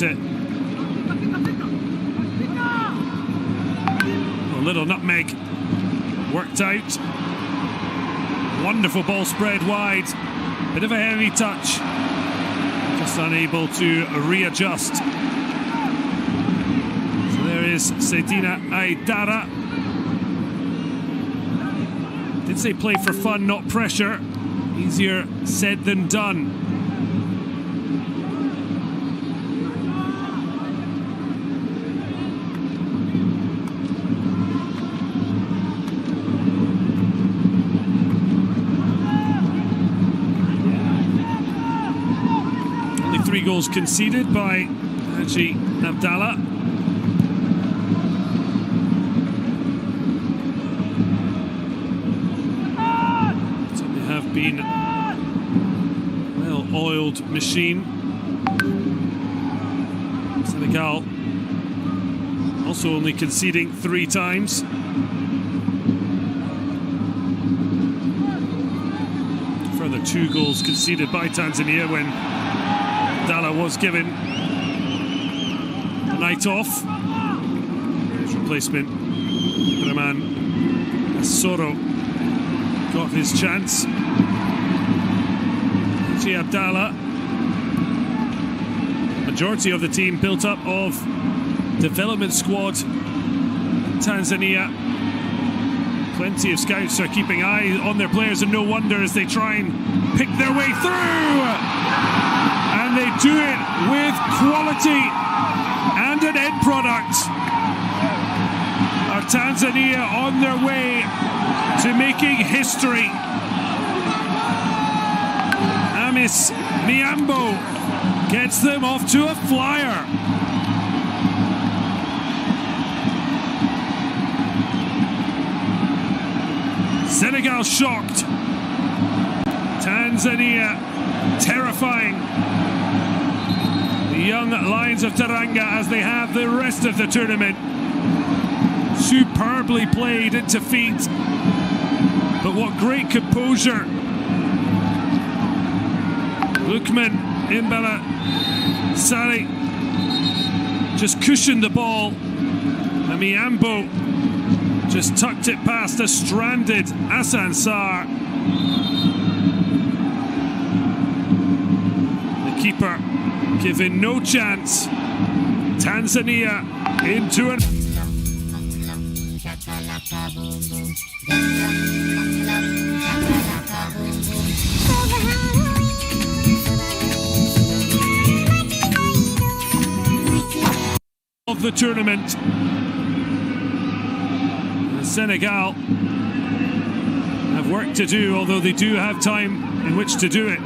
A little nutmeg worked out. Wonderful ball spread wide. Bit of a heavy touch. Just unable to readjust. So there is Sedina Aidara. Did say play for fun, not pressure. Easier said than done. Only 3 goals conceded by Haji Abdallah. Certainly have been well-oiled machine. Senegal also only conceding 3 times. Further 2 goals conceded by Tanzania when Abdallah was given the night off. His replacement, Rahman Soro, got his chance. Haji Abdallah, majority of the team built up of development squad. Tanzania, plenty of scouts are keeping eyes on their players, and no wonder as they try and pick their way through. And they do it with quality and an end product. Are Tanzania on their way to making history? Amis Miambo gets them off to a flyer. Senegal shocked. Tanzania terrifying. The young Lions of Teranga, as they have the rest of the tournament, superbly played into feet. But what great composure. Lukman Imbala Sari just cushioned the ball. And Miambo just tucked it past a stranded Hassan Sarr. The keeper given no chance. Tanzania into an... of the tournament. Senegal have work to do, although they do have time in which to do it.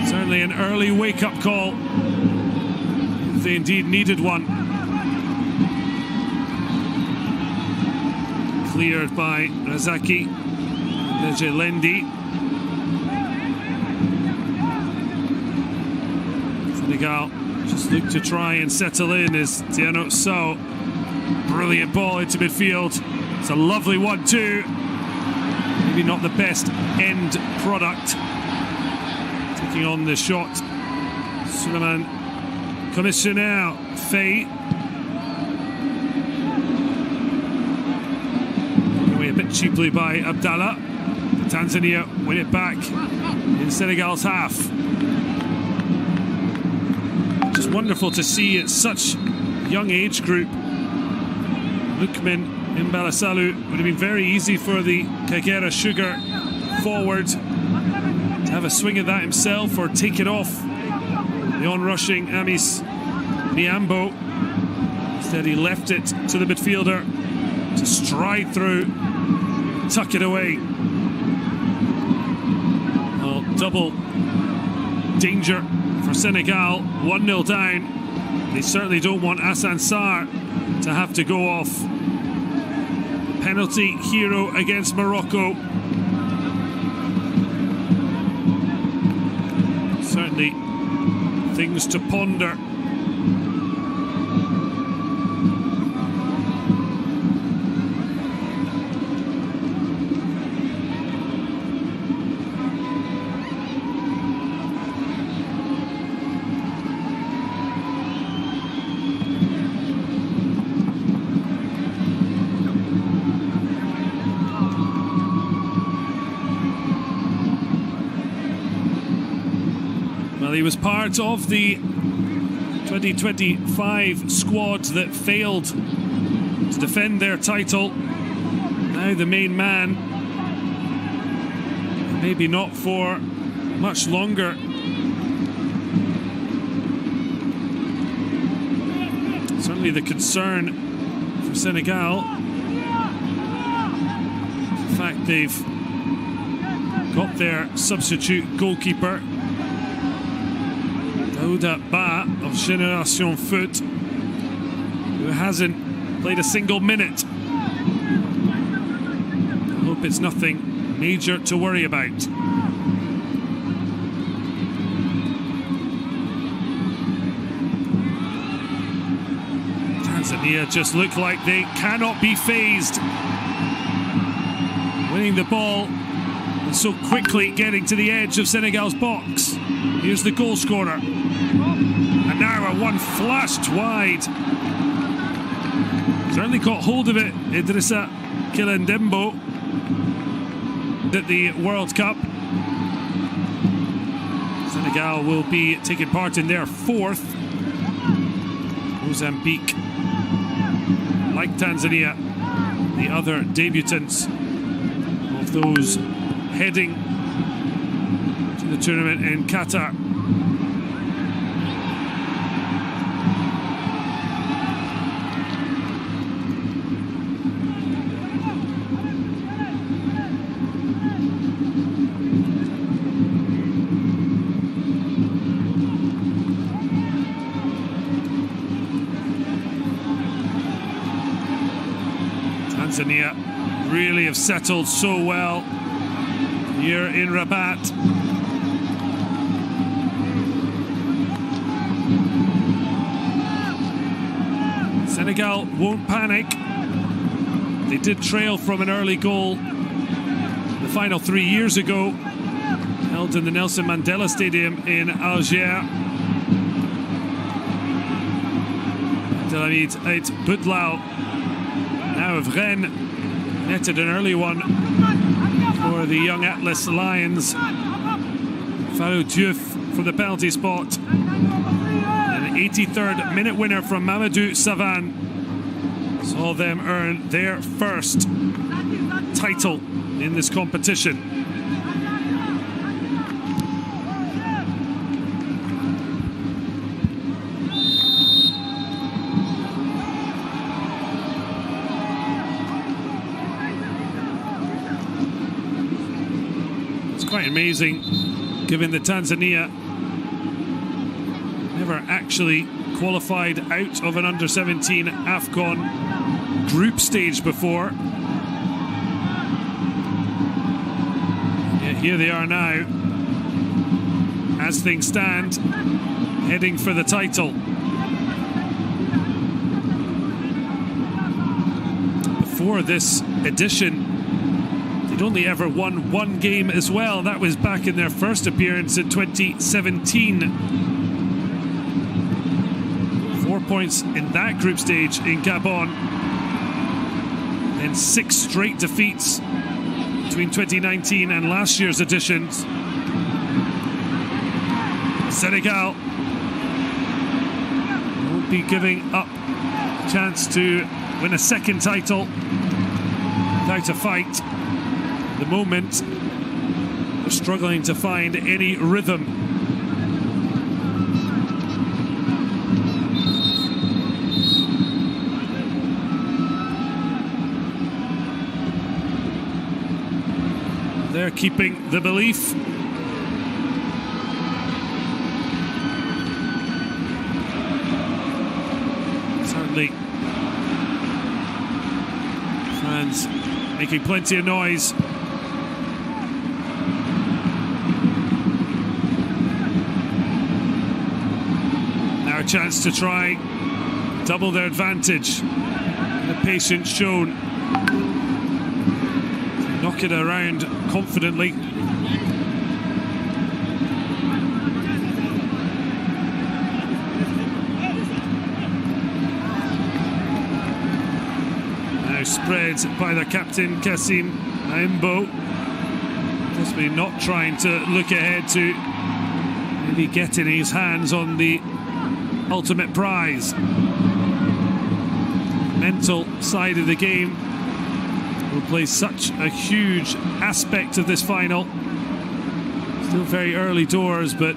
Certainly an early wake-up call, if they indeed needed one. Cleared by Razaki Nejelendi. Senegal just look to try and settle in as Tiano So. Brilliant ball into midfield. It's a lovely 1-2. Maybe not the best end product. Taking on the shot, Suleiman Commissioner Faye. Away a bit cheaply by Abdallah. Tanzania win it back in Senegal's half. Just wonderful to see at such young age group. Lukman Imbalasalu would have been very easy for the Kagera Sugar forward to have a swing at that himself or take it off the on-rushing Amis Miambo. Instead he left it to the midfielder to stride through, tuck it away. Well, double danger for Senegal, 1-0 down. They certainly don't want Hassan Sarr to have to go off. Penalty hero against Morocco. Certainly things to ponder. Well, he was part of the 2025 squad that failed to defend their title. Now the main man. Maybe not for much longer. Certainly the concern for Senegal, the fact they've got their substitute goalkeeper Daouda Ba of Génération Foot, who hasn't played a single minute. I hope it's nothing major to worry about. Tanzania just look like they cannot be fazed. Winning the ball and so quickly getting to the edge of Senegal's box. Here's the goal scorer. And now one flashed wide. Certainly got hold of it, Idrissa Kilendembo, at the World Cup. Senegal will be taking part in their fourth. Mozambique, like Tanzania, the other debutants of those heading to the tournament in Qatar. Tanzania really have settled so well here in Rabat. Senegal won't panic. They did trail from an early goal the final 3 years ago, held in the Nelson Mandela Stadium in Algiers. Abdelhamid Ait Boudlao, now of Rennes, netted an early one for the young Atlas Lions. Fallou Diouf from the penalty spot. An 83rd minute winner from Mamadou Savan saw them earn their first title in this competition. Quite amazing, given that Tanzania never actually qualified out of an under-17 AFCON group stage before. Yet here they are now, as things stand, heading for the title. Before this edition, they'd only ever won one game as well. That was back in their first appearance in 2017. 4 points in that group stage in Gabon. Then 6 straight defeats between 2019 and last year's editions. Senegal won't be giving up a chance to win a second title without a fight. At the moment, they're struggling to find any rhythm. They're keeping the belief. Certainly, fans making plenty of noise. Now a chance to try double their advantage. The patience shown. Knock it around confidently. Now spread by the captain Kassim Aimbo. Possibly not trying to look ahead to maybe getting his hands on the ultimate prize. Mental side of the game will play such a huge aspect of this final. Still very early doors, but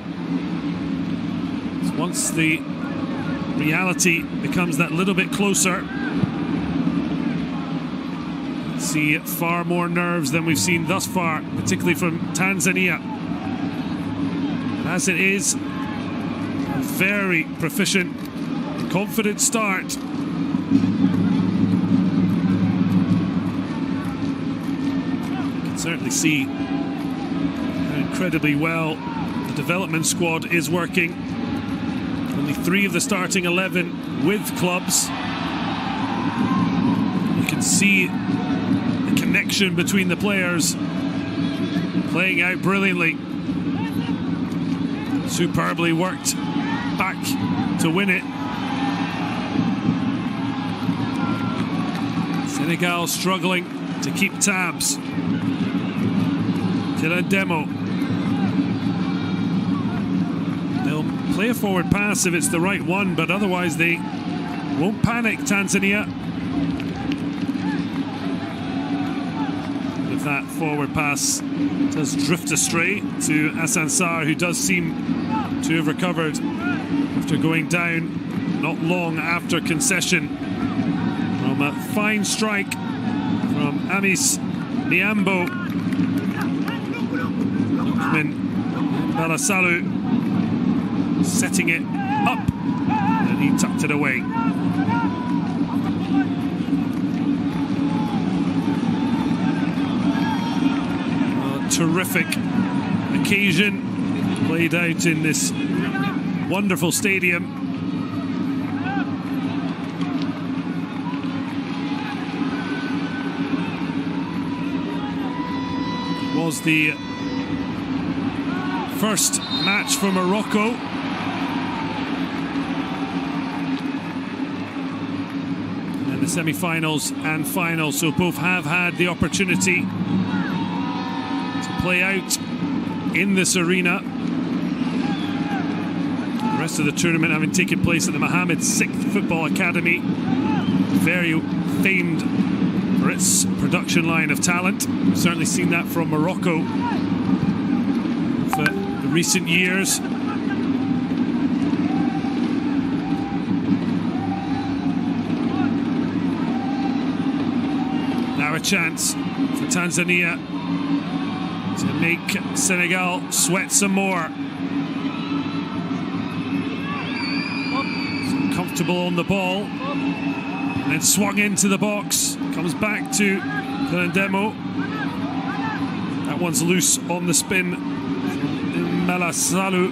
once the reality becomes that little bit closer, see far more nerves than we've seen thus far, particularly from Tanzania. As it is, a very proficient, confident start. You can certainly see how incredibly well the development squad is working. Only 3 of the starting 11 with clubs. You can see the connection between the players playing out brilliantly. Superbly worked back to win it. Senegal struggling to keep tabs. Demo. They'll play a forward pass if it's the right one, but otherwise they won't panic, Tanzania. If that forward pass does drift astray to Asansar, who does seem to have recovered after going down not long after concession from a fine strike from Amis Niambo. Balasalu setting it up, and he tucked it away. A terrific occasion played out in this wonderful stadium. It was the first match for Morocco. And the semi-finals and finals, so both have had the opportunity to play out in this arena. The rest of the tournament having taken place at the Mohammed VI Football Academy, very famed for its production line of talent. We've certainly seen that from Morocco for recent years. Now a chance for Tanzania to make Senegal sweat some more. So comfortable on the ball, and then swung into the box. Comes back to Demo. That one's loose on the spin. Malasalu.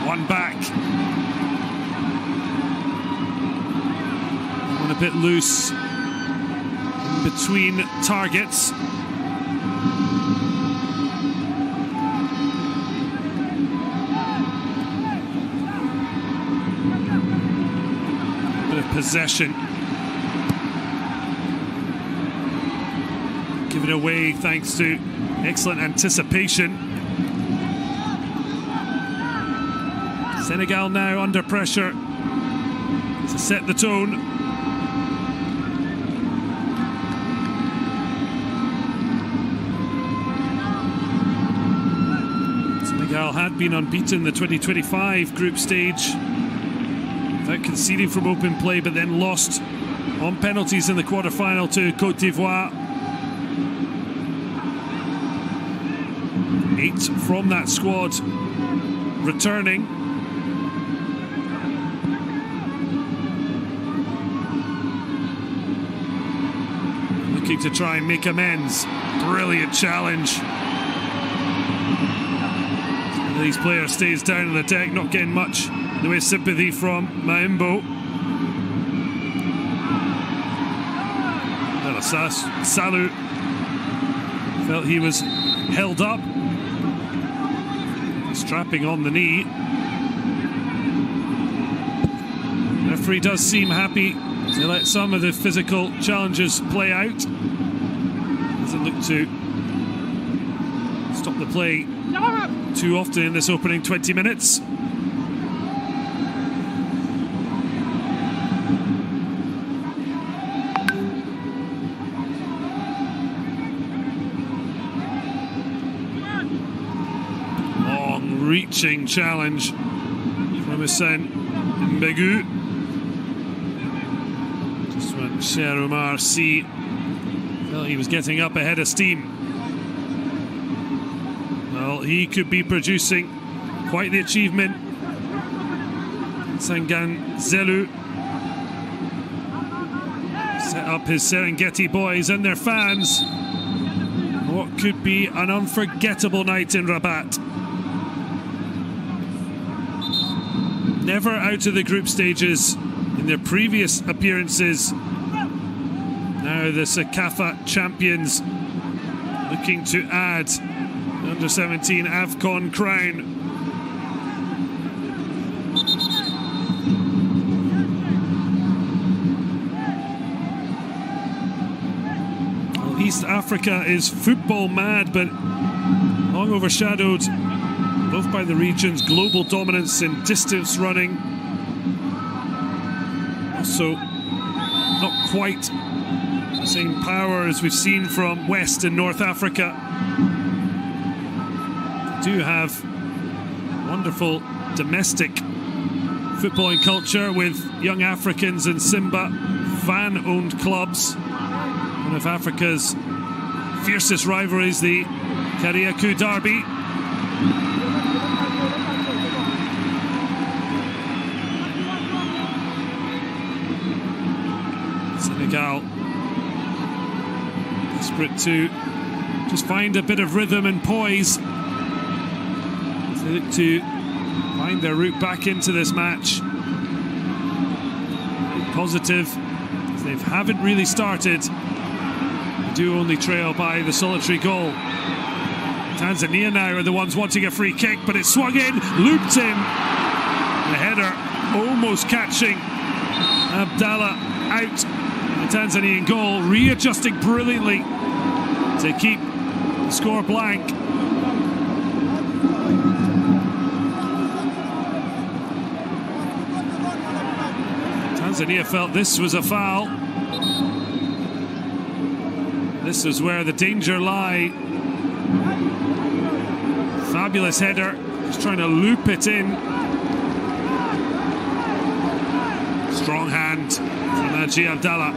One back. One a bit loose in between targets. Bit of possession. Given away thanks to excellent anticipation. Senegal now under pressure to set the tone. Senegal had been unbeaten in the 2025 group stage without conceding from open play, but then lost on penalties in the quarter-final to Côte d'Ivoire. 8 from that squad returning. Looking to try and make amends. Brilliant challenge. These players stays down on the deck, not getting much in the way of sympathy from Maimbo. Salu felt he was held up. Strapping on the knee. The referee does seem happy to let some of the physical challenges play out. Doesn't look to stop the play too often in this opening 20 minutes. Reaching challenge from Hussein Mbegu. Just when Cher Omar Sy felt he was getting up ahead of steam. Well, he could be producing quite the achievement. Sangan Zelu set up his Serengeti boys and their fans. What could be an unforgettable night in Rabat. Never out of the group stages in their previous appearances. Now the Sekafa champions looking to add the under-17 AFCON crown. Well, East Africa is football mad, but long overshadowed both by the region's global dominance in distance running. Also, not quite the same power as we've seen from West and North Africa. They do have wonderful domestic footballing culture with Young Africans and Simba fan-owned clubs. One of Africa's fiercest rivalries, the Kariakou Derby. Senegal desperate to just find a bit of rhythm and poise as they look to find their route back into this match. Positive, as they haven't really started. They do only trail by the solitary goal. Tanzania now are the ones wanting a free kick, but it's swung in, looped in. The header almost catching Abdallah out. The Tanzanian goal, readjusting brilliantly to keep the score blank. Tanzania felt this was a foul. This is where the danger lay. Fabulous header, just trying to loop it in. Strong hand from Haji Abdallah.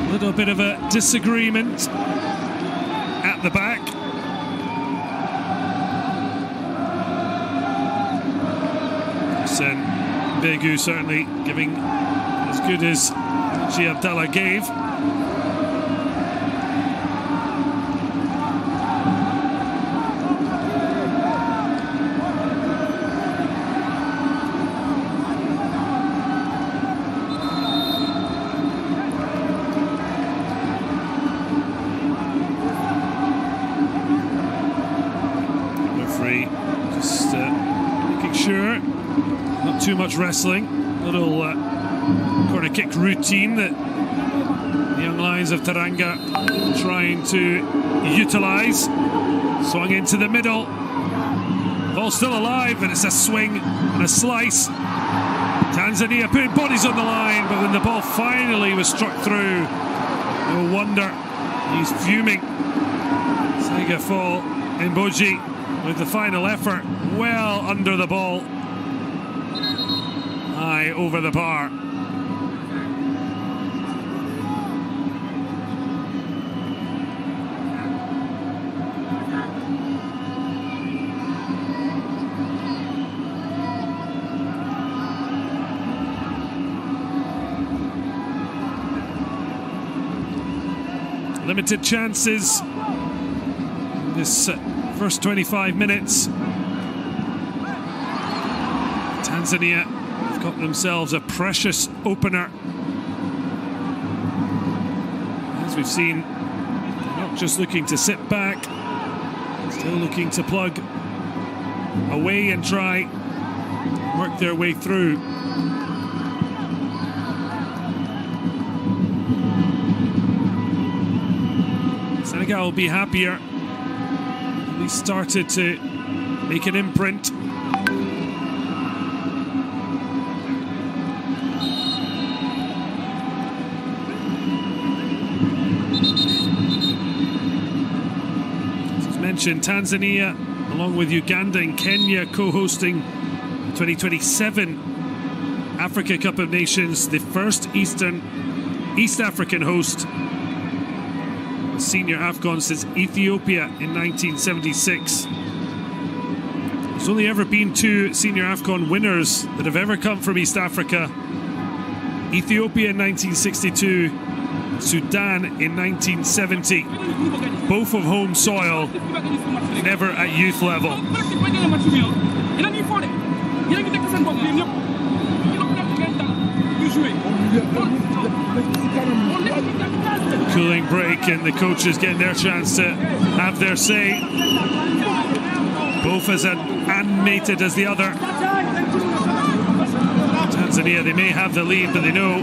A little bit of a disagreement at the back. Hussein Mbegu certainly giving as good as Haji Abdallah gave. Just making sure, not too much wrestling. Little corner kick routine that the young Lions of Teranga trying to utilise. Swung into the middle. Ball still alive, and it's a swing and a slice. Tanzania putting bodies on the line, but when the ball finally was struck through, no wonder he's fuming. Sega Fall Mboji with the final effort, well under the ball, high over the bar. Limited chances this first 25 minutes. Tanzania have got themselves a precious opener. As we've seen, they're not just looking to sit back, still looking to plug away and try work their way through. Senegal will be happier. He started to make an imprint. As mentioned, Tanzania, along with Uganda and Kenya, co-hosting the 2027 Africa Cup of Nations, the first East African host. Senior AFCON since Ethiopia in 1976. There's only ever been 2 senior AFCON winners that have ever come from East Africa. Ethiopia in 1962, Sudan in 1970. Both of home soil, never at youth level. Cooling break, and the coaches getting their chance to have their say. Both as animated as the other. Tanzania, they may have the lead, but they know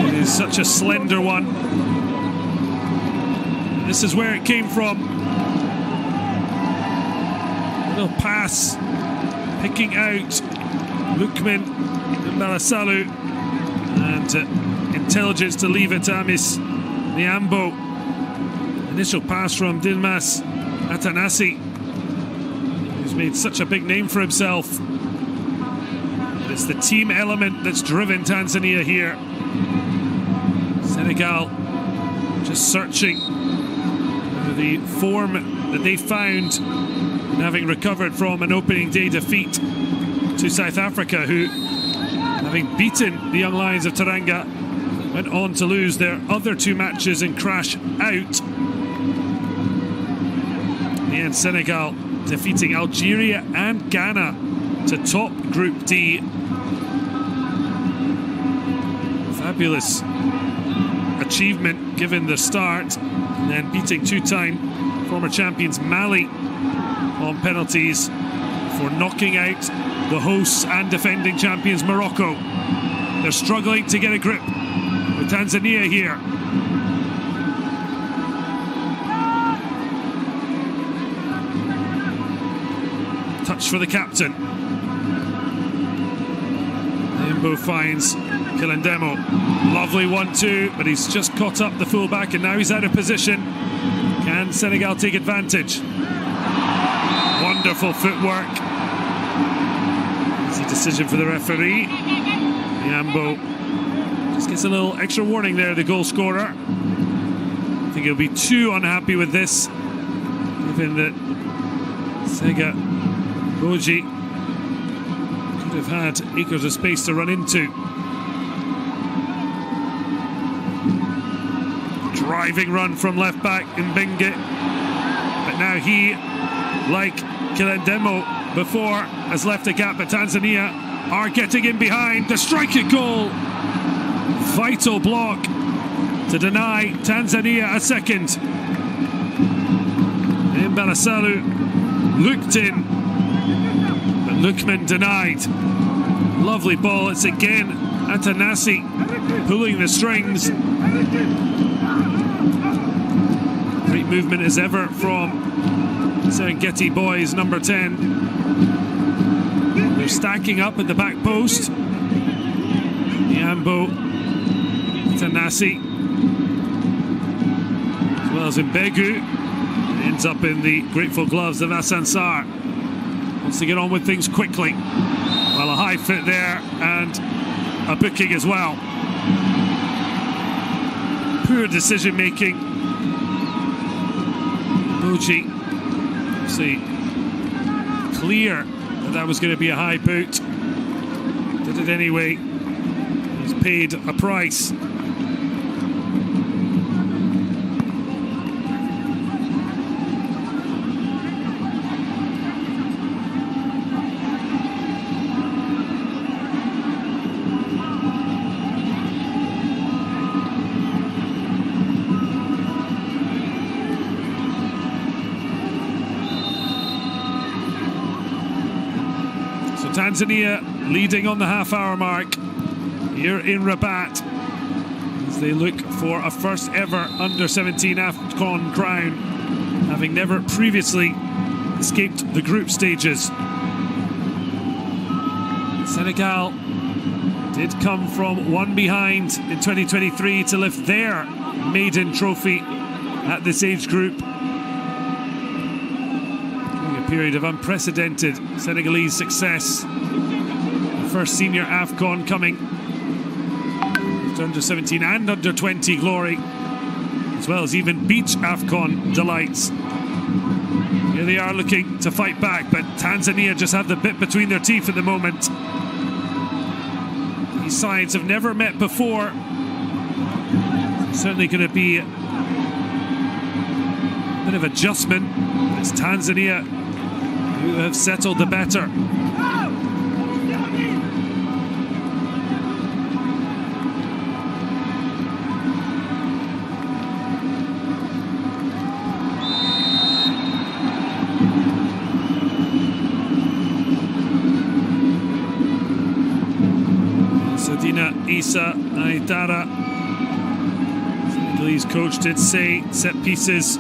it is such a slender one. This is where it came from. A little pass, picking out Lukman Mbalasalu, and intelligence to leave it to Amis Niambo. Initial pass from Dilmas Atanasi, who's made such a big name for himself. But it's the team element that's driven Tanzania here. Senegal just searching for the form that they found in having recovered from an opening day defeat to South Africa, who, having beaten the Young Lions of Teranga, went on to lose their other 2 matches and crash out. In the end, Senegal defeating Algeria and Ghana to top Group D. Fabulous achievement given the start, and then beating 2-time former champions Mali on penalties for knocking out the hosts and defending champions Morocco. They're struggling to get a grip with Tanzania here. Touch for the captain. Imbo finds Kilandemo. Lovely 1-2, but he's just caught up the fullback, and now he's out of position. Can Senegal take advantage? Wonderful footwork. Easy decision for the referee. Niambo just gets a little extra warning there, the goal scorer. I think he'll be too unhappy with this, given that Sega Boji could have had acres of space to run into. Driving run from left back Mbenge, but now he, like Kilandemo before, has left a gap, but Tanzania are getting in behind. The striker goal, vital block to deny Tanzania a second. Mbalasalu looked in, but Lukman denied. Lovely ball. It's again Atanasi pulling the strings. Great movement as ever from Serengeti boys, number 10. They're stacking up at the back post. Niambo, Tanasi, as well as Mbegu, ends up in the grateful gloves of Asansar. Wants to get on with things quickly. Well, a high fit there and a booking as well. Poor decision making. Boji, see, clear that was going to be a high boot. Did it anyway. He's paid a price. Tanzania leading on the half-hour mark here in Rabat. As They look for a first ever under-17 AFCON crown, having never previously escaped the group stages. Senegal did come from one behind in 2023 to lift their maiden trophy at this age group. During a period of unprecedented Senegalese success. The first senior AFCON coming. Under 17 and under 20 glory, as well as even beach AFCON delights. Here they are looking to fight back, but Tanzania just have the bit between their teeth at the moment. These sides have never met before. Certainly going to be a bit of adjustment. It's Tanzania who have settled the better. Issa Aitara, Senegalese coach, did say set pieces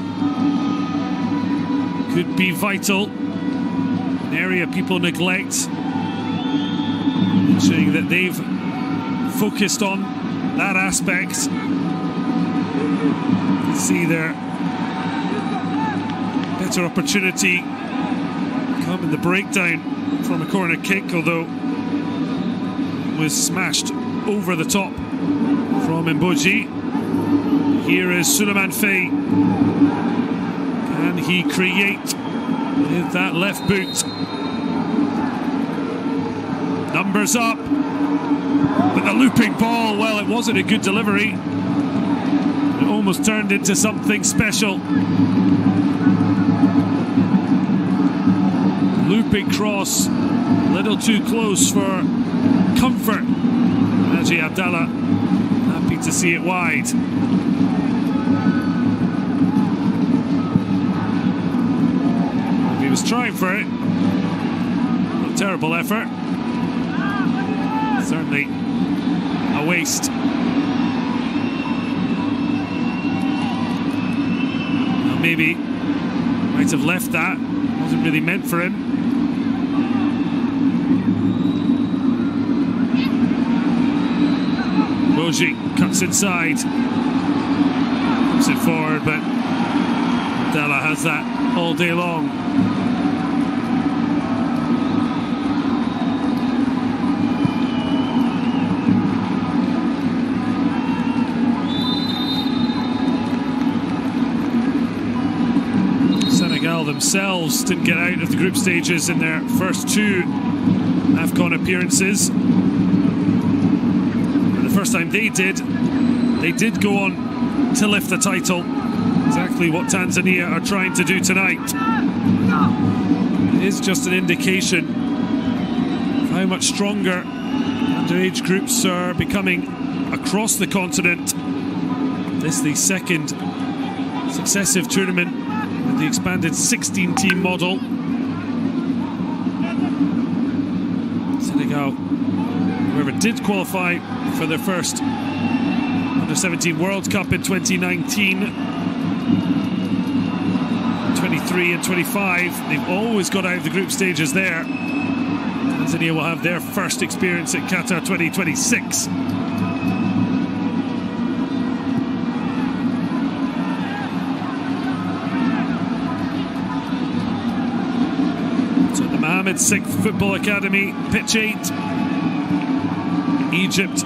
could be vital, an area people neglect, saying that they've focused on that aspect. You can see their better opportunity come in the breakdown from a corner kick, although it was smashed over the top from Mboji. Here is Suleiman Faye. Can he create with that left boot? Numbers up, but the looping ball, well, it wasn't a good delivery. It almost turned into something special. Looping cross, a little too close for comfort. Haji Abdallah happy to see it wide. He was trying for it. A terrible effort. Certainly a waste. Well, maybe might have left that. Wasn't really meant for him. Moji cuts inside, puts it forward, but Della has that all day long. Senegal themselves didn't get out of the group stages in their first two AFCON appearances. First time they did go on to lift the title. Exactly what Tanzania are trying to do tonight. It is just an indication of how much stronger underage groups are becoming across the continent. This is the second successive tournament with the expanded 16-team model. Senegal, whoever did qualify for their first Under-17 World Cup in 2019, 23 and 25, they've always got out of the group stages there. Tanzania will have their first experience at Qatar 2026. So at the Mohammed VI Football Academy, pitch 8. Egypt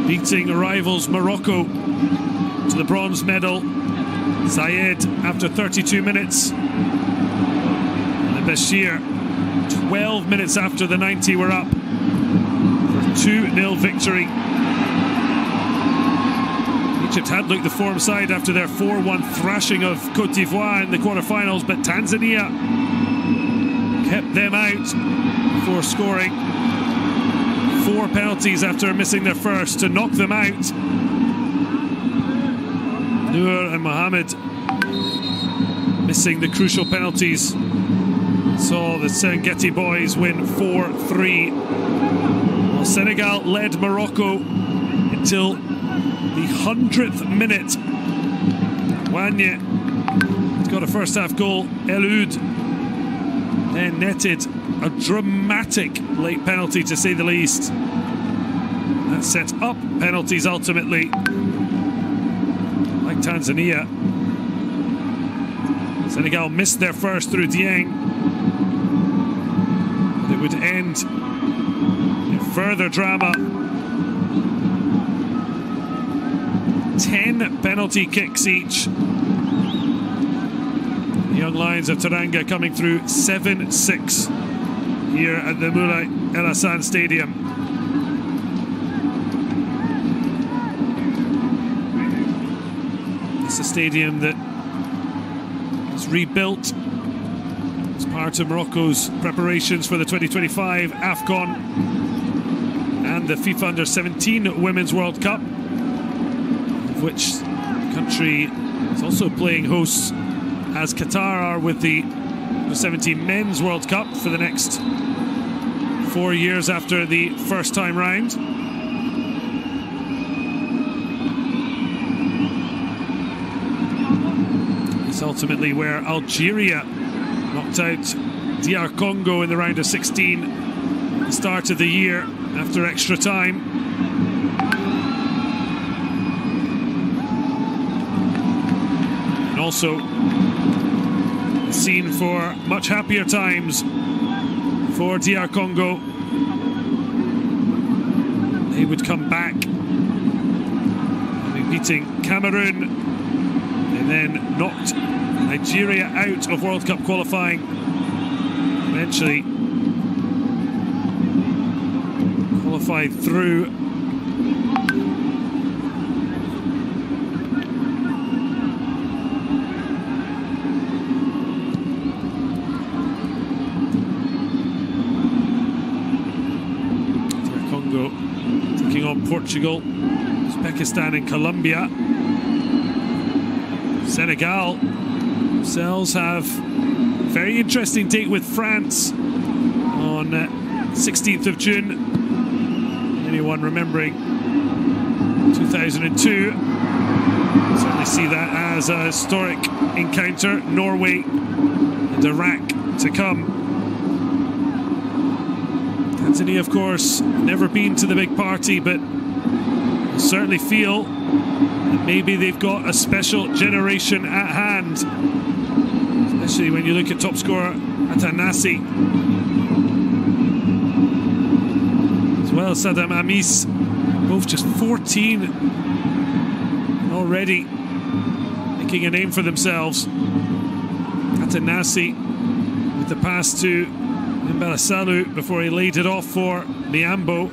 beating rivals Morocco to the bronze medal. Zayed after 32 minutes. And Bashir 12 minutes after the 90 were up. 2-0 victory. Egypt had looked the form side after their 4-1 thrashing of Côte d'Ivoire in the quarterfinals, but Tanzania kept them out before scoring 4 penalties after missing their first to knock them out. Noor and Mohammed missing the crucial penalties. Saw the Serengeti boys win 4-3. Well, Senegal led Morocco until the 100th minute. Wanye got a first half goal. Elude then netted a dramatic late penalty, to say the least. That set up penalties ultimately. Like Tanzania, Senegal missed their first through Dieng. It would end in further drama. 10 penalty kicks each. The young Lions of Teranga coming through 7-6 here at the Moulay El Hassan Stadium. It's a stadium that was rebuilt as part of Morocco's preparations for the 2025 AFCON and the FIFA Under-17 Women's World Cup, of which the country is also playing hosts, as Qatar are with the Under-17 Men's World Cup for the next 4 years after the first time round. It's ultimately where Algeria knocked out DR Congo in the round of 16 at the start of the year after extra time. And also a scene for much happier times for DR Congo. They would come back, having beating Cameroon and then knocked Nigeria out of World Cup qualifying. Eventually qualified through. Congo taking on Portugal, Uzbekistan and Colombia. Senegal themselves have a very interesting date with France on 16th of June. Anyone remembering 2002 certainly see that as a historic encounter. Norway and Iraq to come. Tanzania, of course, never been to the big party, but certainly feel that maybe they've got a special generation at hand, especially when you look at top scorer Atanasi, as well as Saddam Amis, both just 14 already making a name for themselves. Atanasi with the pass to Mbalasalu before he laid it off for Miambo.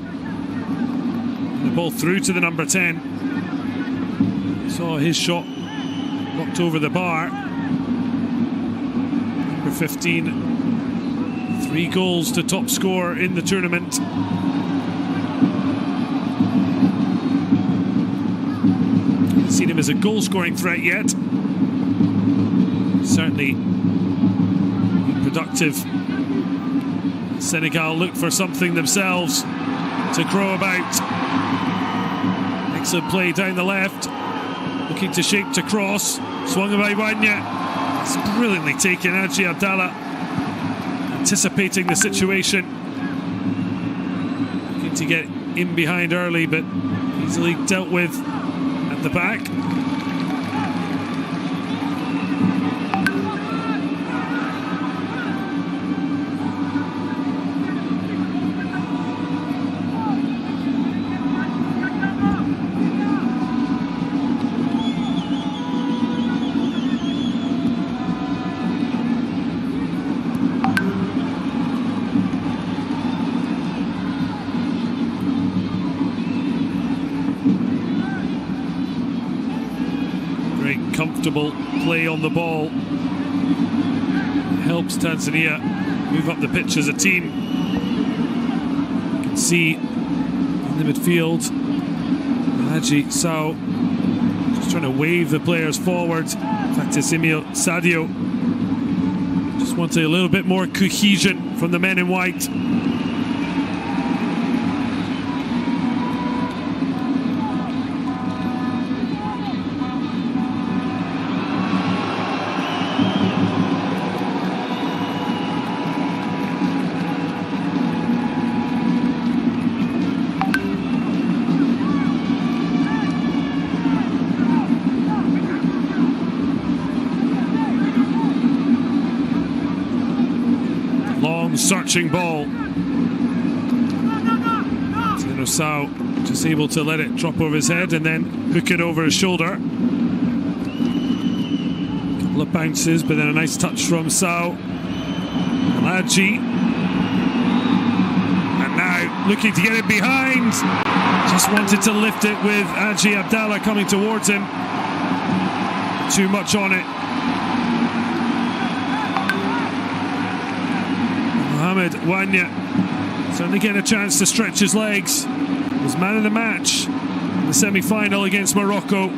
The ball through to the number 10. Saw his shot knocked over the bar. Number 15, 3 goals to top scorer in the tournament. Haven't seen him as a goal-scoring threat yet. Certainly productive. Senegal look for something themselves to grow about. Excellent play down the left. Looking to shape to cross. Swung by Wanya. It's brilliantly taken. Aji Abdallah anticipating the situation. Looking to get in behind early, but easily dealt with at the back. Comfortable play on the ball helps Tanzania move up the pitch as a team. You can see in the midfield Haji Sao just trying to wave the players forward. In fact, it's Emil Sadio just wanted a little bit more cohesion from the men in white. searching ball. Sao just able to let it drop over his head and then hook it over his shoulder. Couple of bounces, but then a nice touch from Sao. Alaji. And now looking to get it behind. Just wanted to lift it with Aji Abdallah coming towards him. Too much on it. Mohamed Wanya certainly getting a chance to stretch his legs. Was man of the match in the semi-final against Morocco.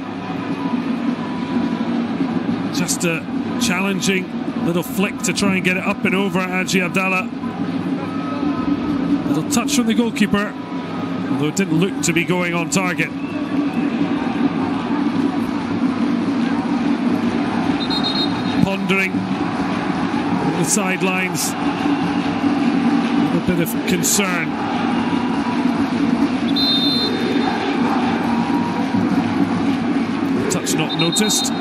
Just a challenging little flick to try and get it up and over Aji Abdallah. Little touch from the goalkeeper, although it didn't look to be going on target. Pondering on the sidelines. A bit of concern. Touch not noticed.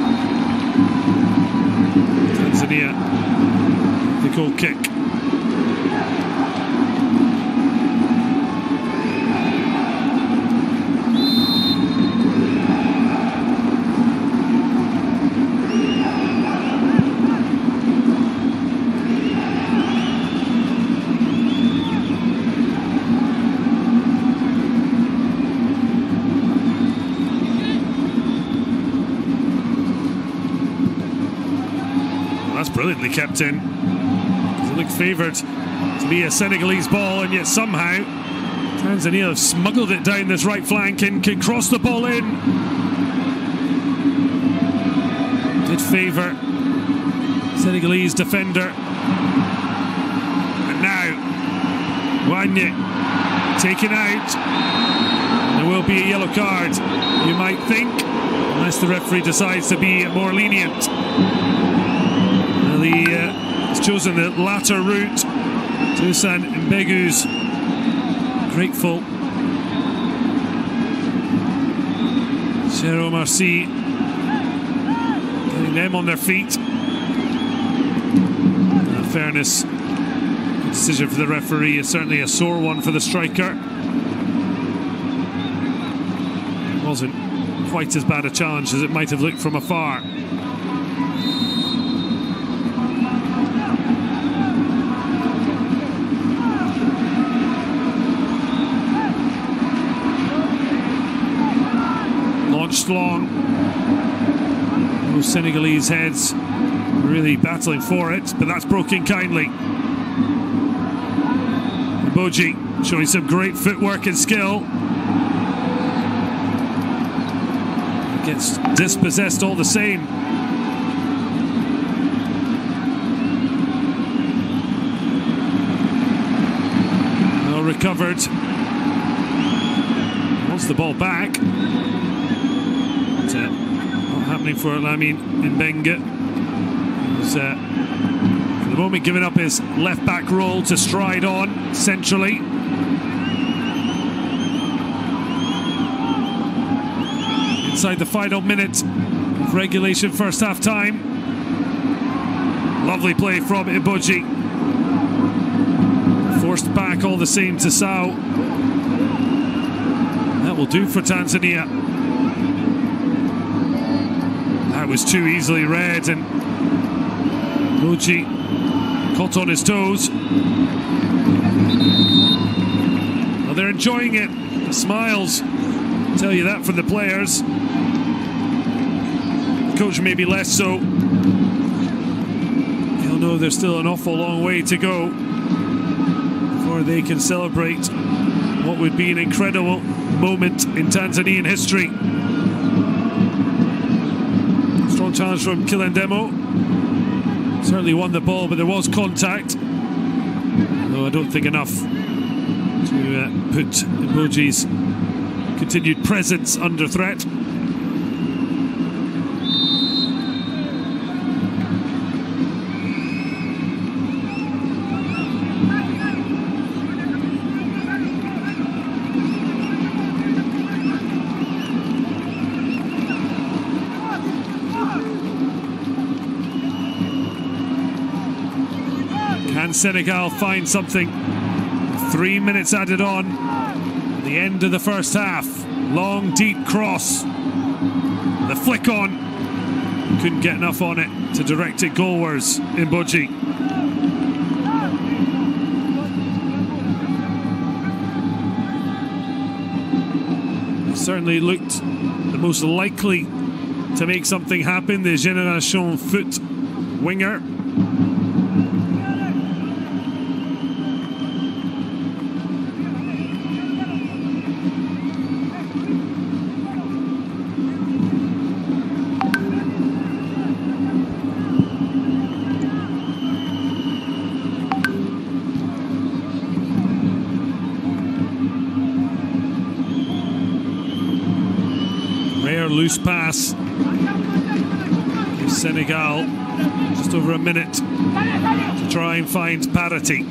Tanzania, the goal kick. That's brilliantly kept in. It looked favoured to be a Senegalese ball, and yet somehow Tanzania have smuggled it down this right flank and can cross the ball in. Did favour Senegalese defender. And now Wanye taken out. There will be a yellow card, you might think, unless the referee decides to be more lenient. He's chosen the latter route. Dusan Mbegu's grateful. Cheryl Marcy getting them on their feet. Fairness, good decision for the referee. Is certainly a sore one for the striker. It wasn't quite as bad a challenge as it might have looked from afar. Long. Those Senegalese heads really battling for it, but that's broken kindly. Boji showing some great footwork and skill. Gets dispossessed all the same. Well recovered. Wants the ball back. Not happening for Lamine Mbengue. He's for the moment giving up his left back role to stride on centrally. Inside the final minute of regulation first half time. Lovely play from Iboji. Forced back all the same to Sao. That will do for Tanzania. That was too easily read, and Moji caught on his toes. Well, they're enjoying it. The smiles tell you that from the players. The coach maybe less so. He'll know there's still an awful long way to go before they can celebrate what would be an incredible moment in Tanzanian history. Strong challenge from Kilendemo. Certainly won the ball, but there was contact. Though I don't think enough to put Iboji's continued presence under threat. Can Senegal find something? 3 minutes added on. The end of the first half. Long, deep cross. The flick on. Couldn't get enough on it to direct it goalwards in Boji. Certainly looked the most likely to make something happen, the Génération Foot winger. Loose pass. Senegal just over a minute to try and find parity.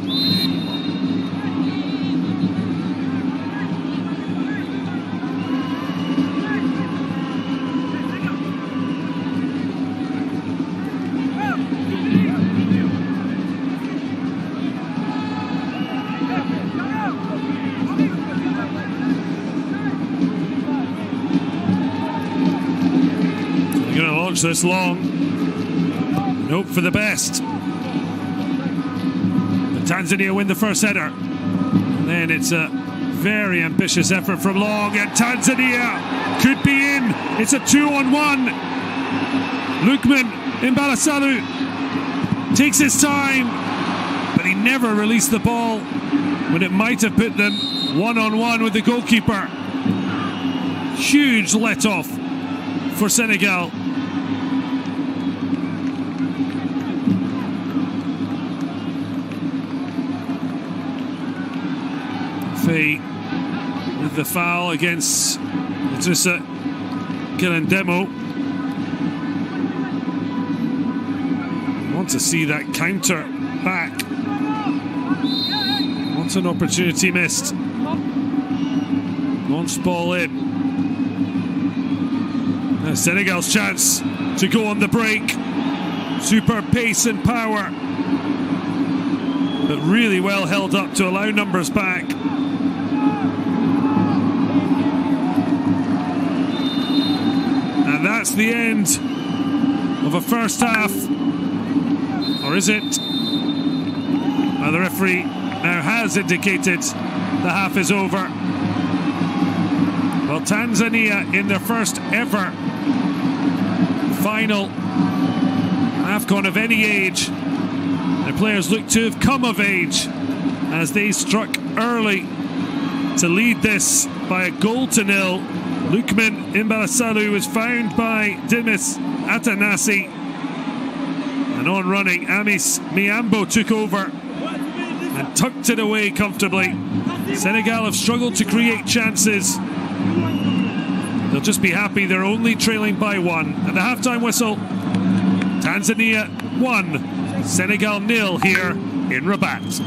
This long and hope for the best. But Tanzania win the first header, and then it's a very ambitious effort from long, and Tanzania could be in. It's a 2-on-1. Lukman Imbalasalu takes his time, but he never released the ball when it might have put them 1-on-1 with the goalkeeper. Huge let off for Senegal. With the foul against Idrissa Kilendemo. Want to see that counter back. What an opportunity missed. Launch ball in. Now Senegal's chance to go on the break. Super pace and power, but really well held up to allow numbers back. And that's the end of a first half. Or is it? Well, the referee now has indicated the half is over. Well, Tanzania in their first ever final AFCON of any age. Their players look to have come of age as they struck early to lead this by a 0-0. Lukman Imbalasalu was found by Dimis Atanasi, and on running Amis Miambo took over and tucked it away comfortably. Senegal have struggled to create chances. They'll just be happy they're only trailing by 1. At the halftime whistle, Tanzania 1, Senegal 0 here in Rabat.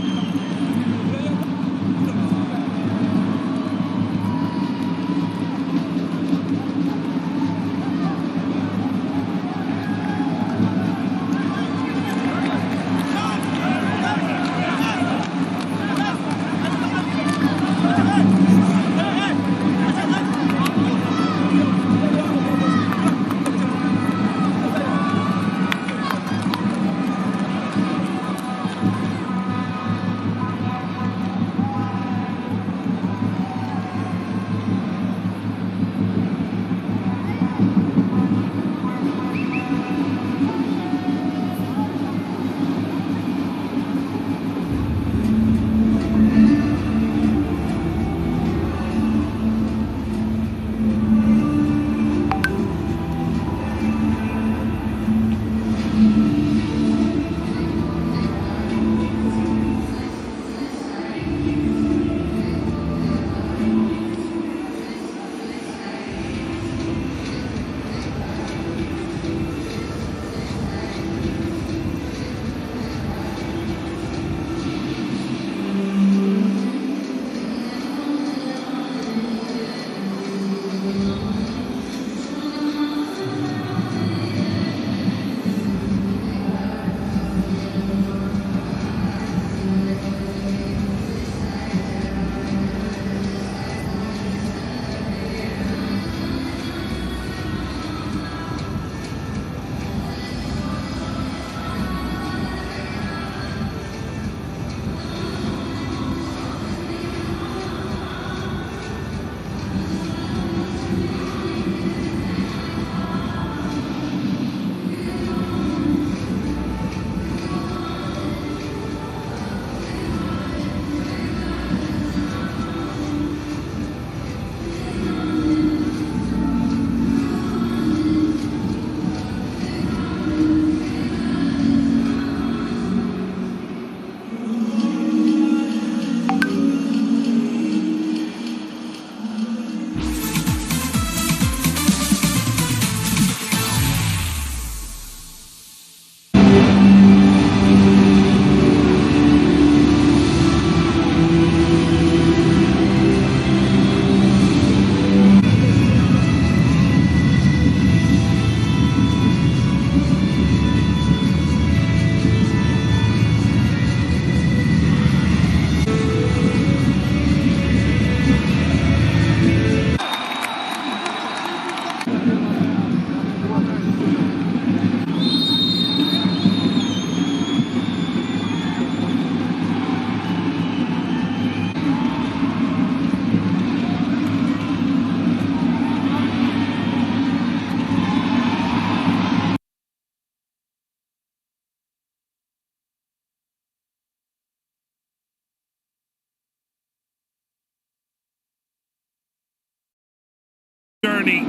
journey.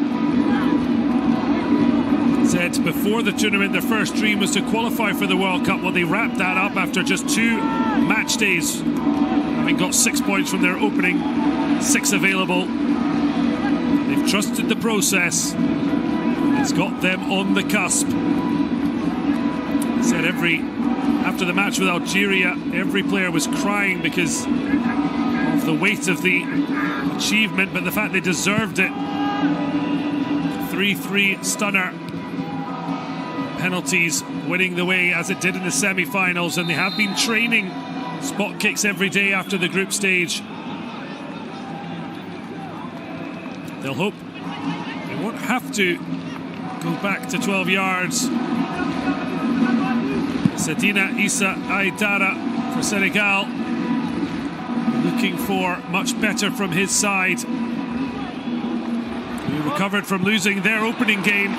Said before the tournament their first dream was to qualify for the World Cup. Well, they wrapped that up after just 2 match days, having got 6 points from their opening 6 available. They've trusted the process. It's got them on the cusp. Said after the match with Algeria, every player was crying because of the weight of the achievement, but the fact they deserved it. 3-3 stunner. Penalties winning the way as it did in the semi-finals, and they have been training spot kicks every day after the group stage. They'll hope they won't have to go back to 12 yards. Sedina Issa Aidara for Senegal, looking for much better from his side. He recovered from losing their opening game.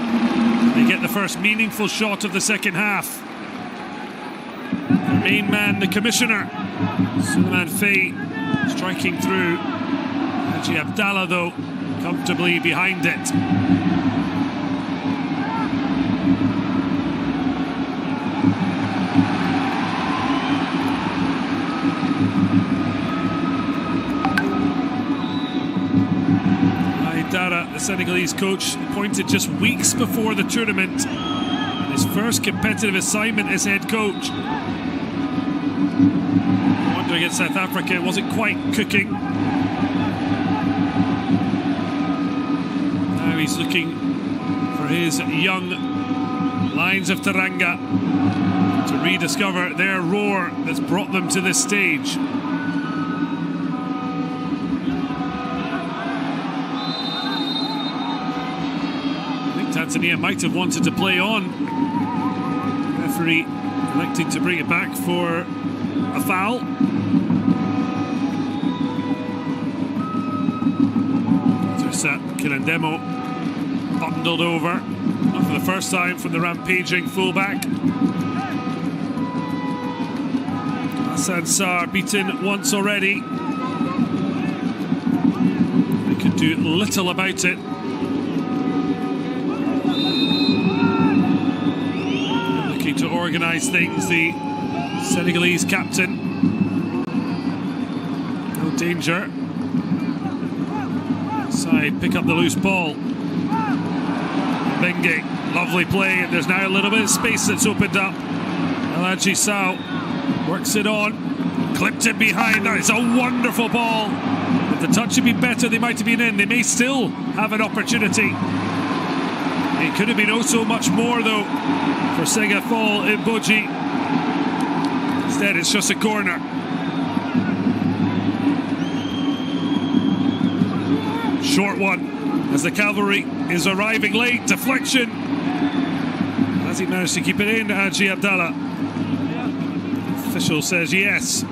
They get the first meaningful shot of the second half. The main man, the commissioner, Suleiman Faye, striking through. Haji Abdallah, though, comfortably behind it. The Senegalese coach, appointed just weeks before the tournament, his first competitive assignment as head coach. Wonder against South Africa, it wasn't quite cooking. Now he's looking for his young Lions of Teranga to rediscover their roar that's brought them to this stage. Tanzania might have wanted to play on. Referee electing to bring it back for a foul. Sat Kilendemo bundled over, not for the first time from the rampaging fullback. Hassan Sarr beaten once already. They could do little about it. To organise things, the Senegalese captain. No danger. Side pick up the loose ball. Bengue, lovely play, and there's now a little bit of space that's opened up. Alaji Sow works it on, clipped it behind. That is a wonderful ball. If the touch had been better, they might have been in. They may still have an opportunity. It could have been oh so much more, though, for Segafol Iboji. Instead, it's just a corner. Short one as the cavalry is arriving late. Deflection. Has he managed to keep it in, Haji Abdallah? Official says yes.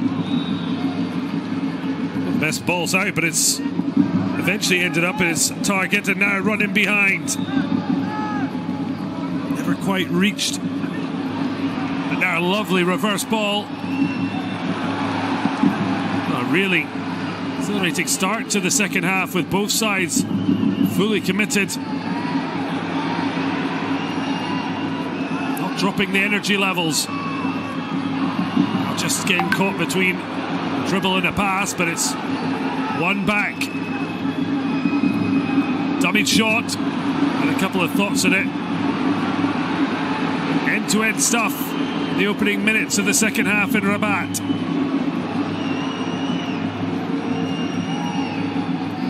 The best ball's out, but it's eventually ended up in its target and now running behind. Never quite reached. And now a lovely reverse ball. A really exhilarating start to the second half with both sides fully committed. Not dropping the energy levels. Just getting caught between a dribble and a pass, but it's one back. Dummy shot. And a couple of thoughts on it. End-to-end stuff in the opening minutes of the second half in Rabat.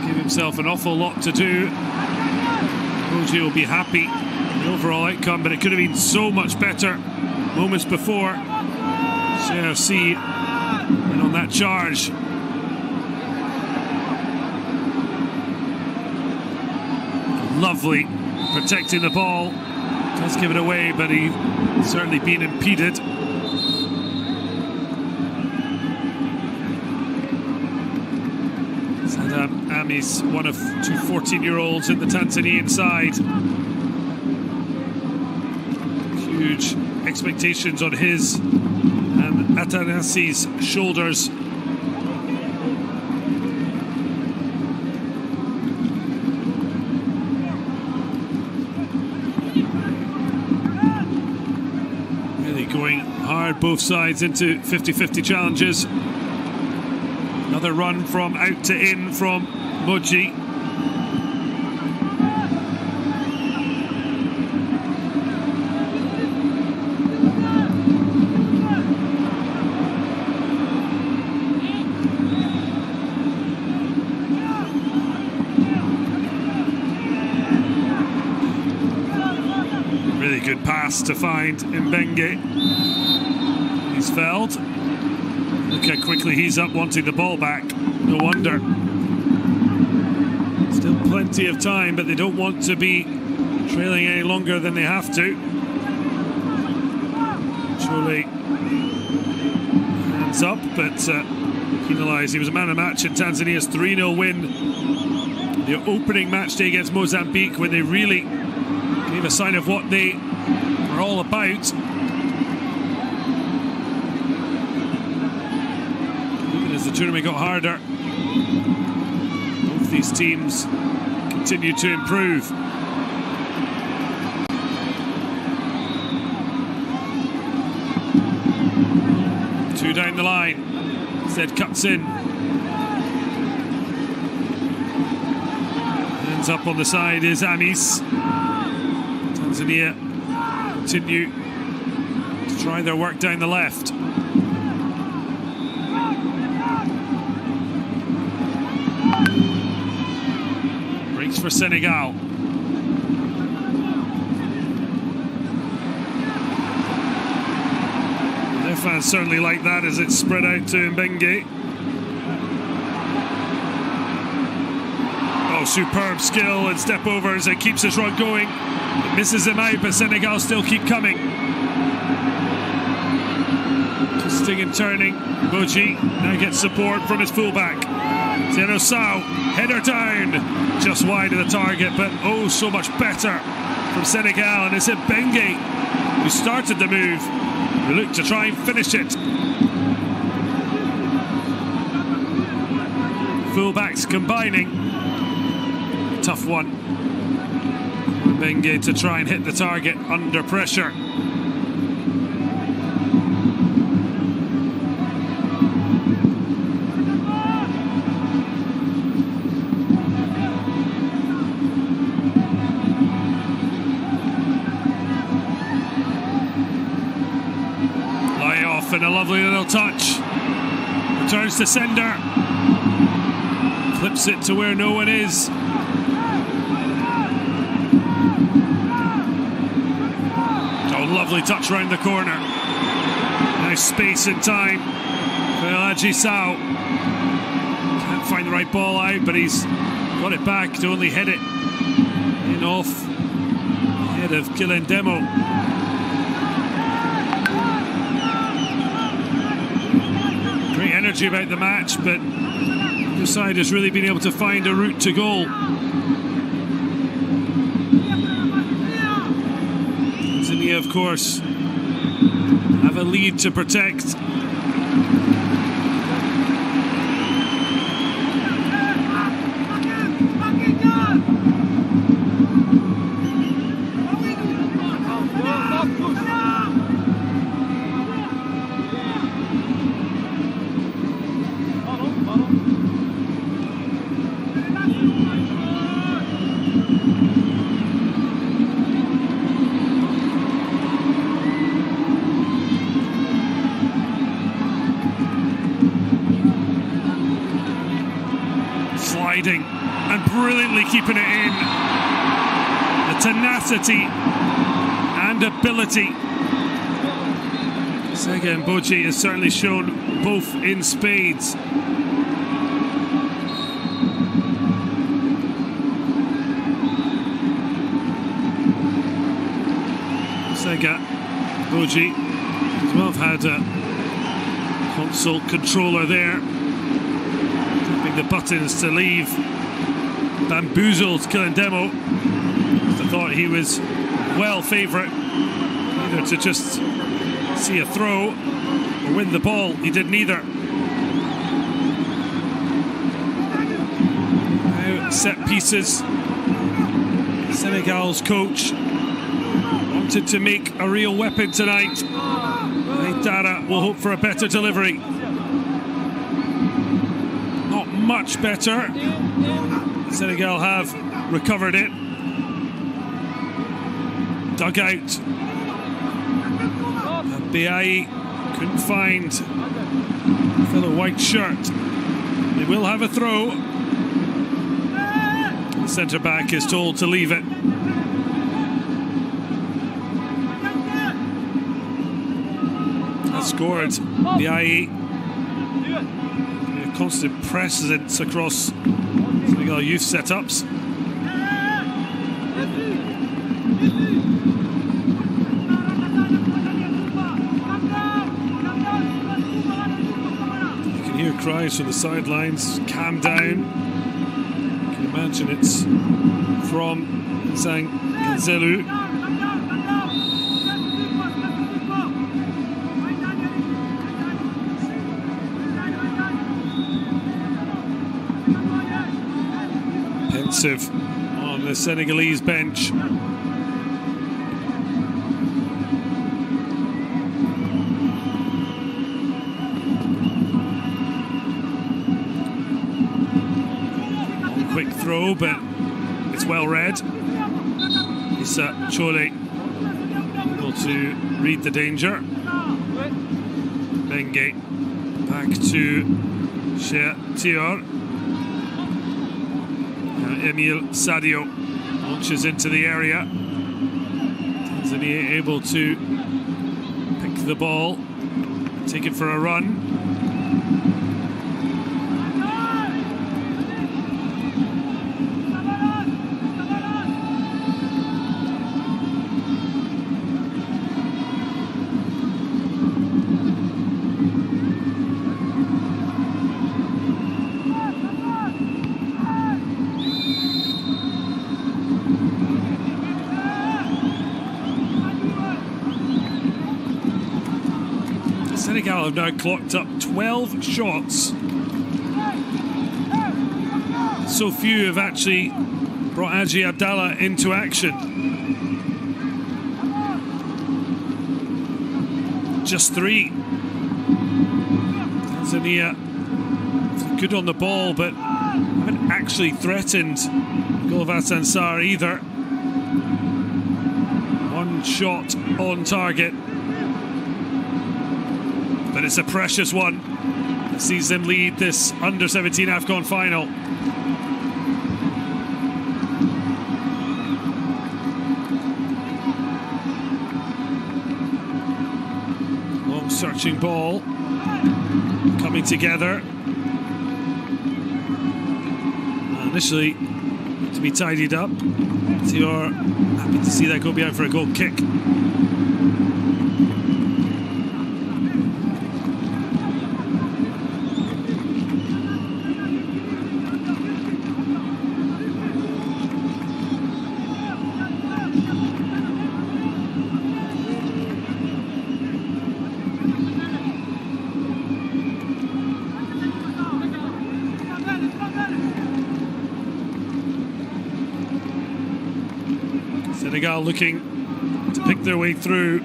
Give himself an awful lot to do. Oji will be happy with the overall outcome, but it could have been so much better moments before. CRC and on that charge. Lovely protecting the ball. Does give it away, but he's certainly been impeded. Saddam Ami's one of two 14-year-olds in the Tanzanian side. Huge expectations on his and Atanasi's shoulders. going hard both sides into 50-50 challenges. Another run from out to in from Moja. Really good pass to find Mbenge. He's fouled. Look how quickly he's up wanting the ball back. No wonder. Still plenty of time, but they don't want to be trailing any longer than they have to. Surely hands up, but penalised. He was a man of the match in Tanzania's 3-0 win. The opening match day against Mozambique, when they really gave a sign of what they are all about. Even as the tournament got harder, both these teams continue to improve. Two down the line. Zed cuts in. Hands up on the side is Amis. Tanzania continue to try their work down the left. Breaks for Senegal. Their fans certainly like that as it's spread out to Mbenge. Oh, superb skill and step overs. It keeps his run going. It misses him out, but Senegal still keep coming. Twisting and turning. Moja now gets support from his fullback. Zeno Sao, header down, just wide of the target, but oh so much better from Senegal. And it's Mbenge who started the move, who looked to try and finish it. Fullbacks combining. Tough one. Mbenge to try and hit the target under pressure. Lie off and a lovely little touch. Returns to sender. Flips it to where no one is. Lovely touch round the corner. Nice space and time. Fainali Sao can't find the right ball out, but he's got it back to only head it in off head of Kila. Great energy about the match, but the side has really been able to find a route to goal. Tanzania, of course, have a lead to protect. Sliding and brilliantly keeping it in. The tenacity and ability. Sega and Moja has certainly shown both in spades. Sega, Moja as well have had a console controller there, the buttons to leave bamboozled Kila. I thought he was well favourite either to just see a throw or win the ball. He did neither. Now set pieces. Senegal's coach wanted to make a real weapon tonight. Kamara will hope for a better delivery. Not much better. Senegal have recovered it. Dug out. Biayi couldn't find a fellow white shirt. They will have a throw. The centre back is told to leave it. Has scored. Biayi. Constant presence across Senegal youth setups. You can hear cries from the sidelines. Calm down. You can imagine it's from Zangazelu. On the Senegalese bench. Quick throw, but it's well read. Issa Chole able to read the danger. Bengue back to Tior. Emil Sadio launches into the area. Tanzania able to pick the ball, take it for a run. Senegal have now clocked up 12 shots. So few have actually brought Aji Abdallah into action. Just 3. Tanzania good on the ball, but haven't actually threatened Golvat Ansar either. One shot on target. But it's a precious one that sees them lead this under-17 AFCON final. Long searching ball coming together. Initially to be tidied up. Tior happy to see that go behind for a goal kick. Senegal looking to pick their way through.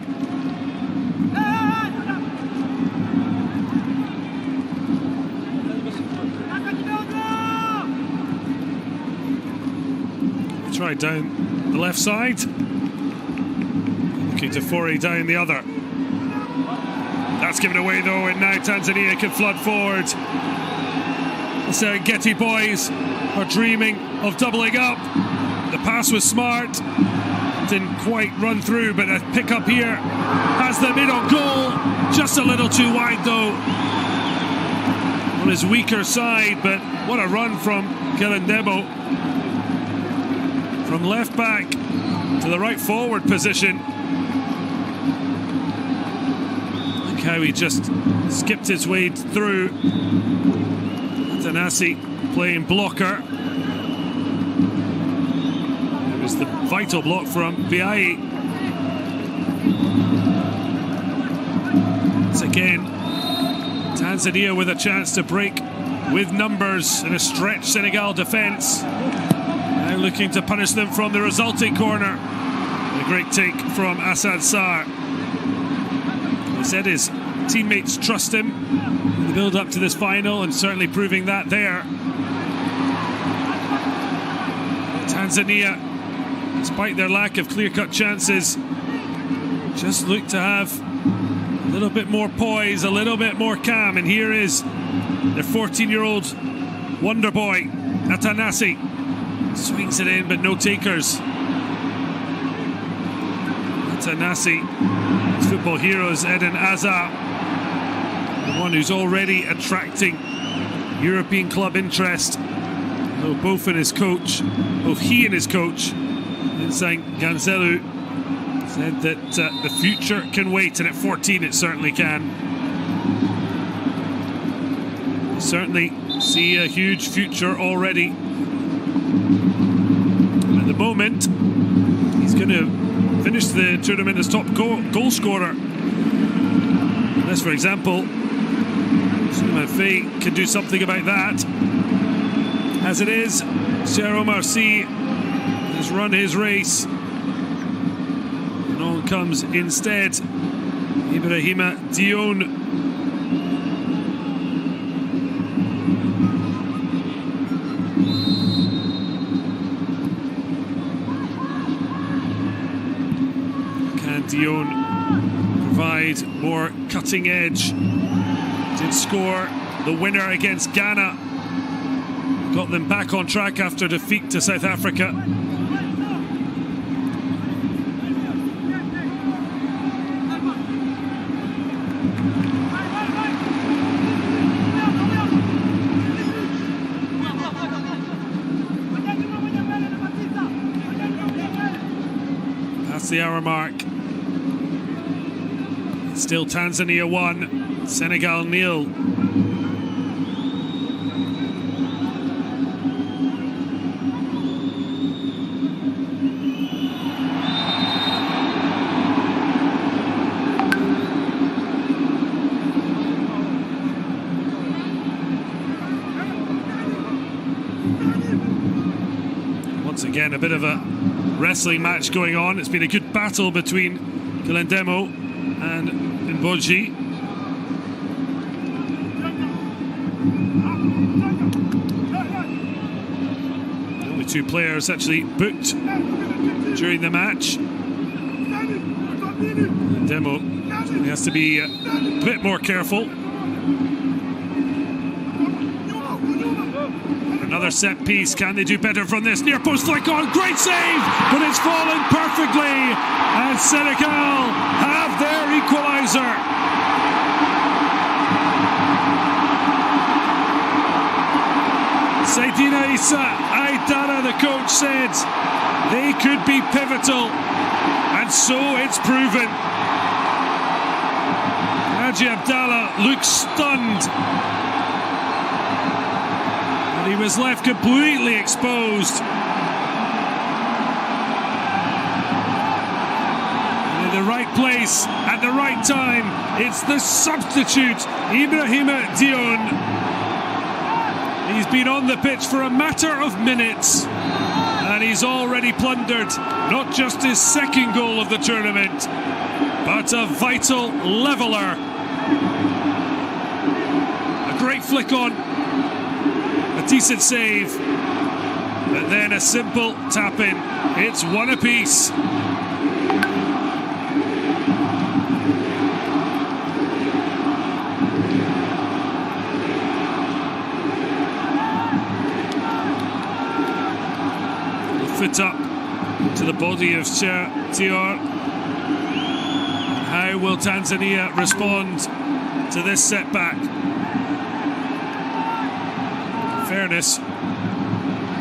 Tried down the left side. Looking to foray down the other. That's given away though, and now Tanzania can flood forward. The Serengeti boys are dreaming of doubling up. The pass was smart. Didn't quite run through, but a pick up here has them in on goal. Just a little too wide though on his weaker side, but what a run from Kelendemo. From left back to the right forward position. Look how he just skipped his way through. Tanasi playing blocker. The vital block from Biayi. Once again, Tanzania with a chance to break with numbers in a stretched Senegal defence. Now looking to punish them from the resulting corner. A great take from Assad Sarr. said his teammates trust him in the build-up to this final, and certainly proving that there. Tanzania, despite their lack of clear-cut chances, just look to have a little bit more poise, a little bit more calm, and here is their 14-year-old wonder boy, Atanasi. Swings it in, but no takers. Atanasi, his football heroes, Eden Azar, the one who's already attracting European club interest. Though both he and his coach, Vincent Ganzelu, said that the future can wait, and at 14 it certainly can. We certainly see a huge future already. At the moment, he's going to finish the tournament as top goal scorer. Unless, for example, Souleymane Faye can do something about that. As it is, Cher Omar Sy has run his race. And on comes instead Ibrahima Dione. Dione provide more cutting edge. Did score the winner against Ghana. Got them back on track after defeat to South Africa. That's the hour mark. Still Tanzania 1, Senegal 0. Once again, a bit of a wrestling match going on. It's been a good battle between Kilendemo and Mboji. The only two players actually booked during the match. Demo has to be a bit more careful. Another set piece. Can they do better from this? Near post flick on. Great save, but it's fallen perfectly. And Senegal have their equaliser. Seydina Issa Aidara, the coach, said they could be pivotal, and so it's proven. Haji Abdallah looks stunned, and he was left completely exposed. And in the right place at the right time, it's the substitute, Ibrahima Dione. He's been on the pitch for a matter of minutes, and he's already plundered not just his second goal of the tournament, but a vital leveller. A great flick on, a decent save, but then a simple tap in. It's one apiece. Foot up to the body of Cher Tior. How will Tanzania respond to this setback? In fairness,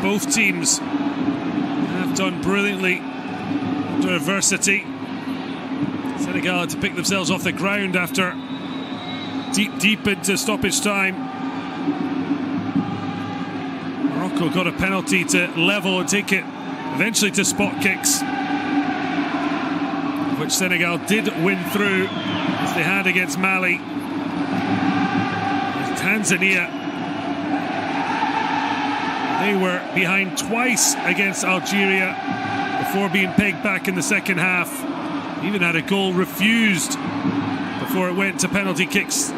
both teams have done brilliantly under adversity. Senegal had to pick themselves off the ground after deep into stoppage time. Morocco got a penalty to level and take it eventually to spot kicks, which Senegal did win through, as they had against Mali. Tanzania, they were behind twice against Algeria before being pegged back in the second half. Even had a goal refused before before it went to penalty kicks.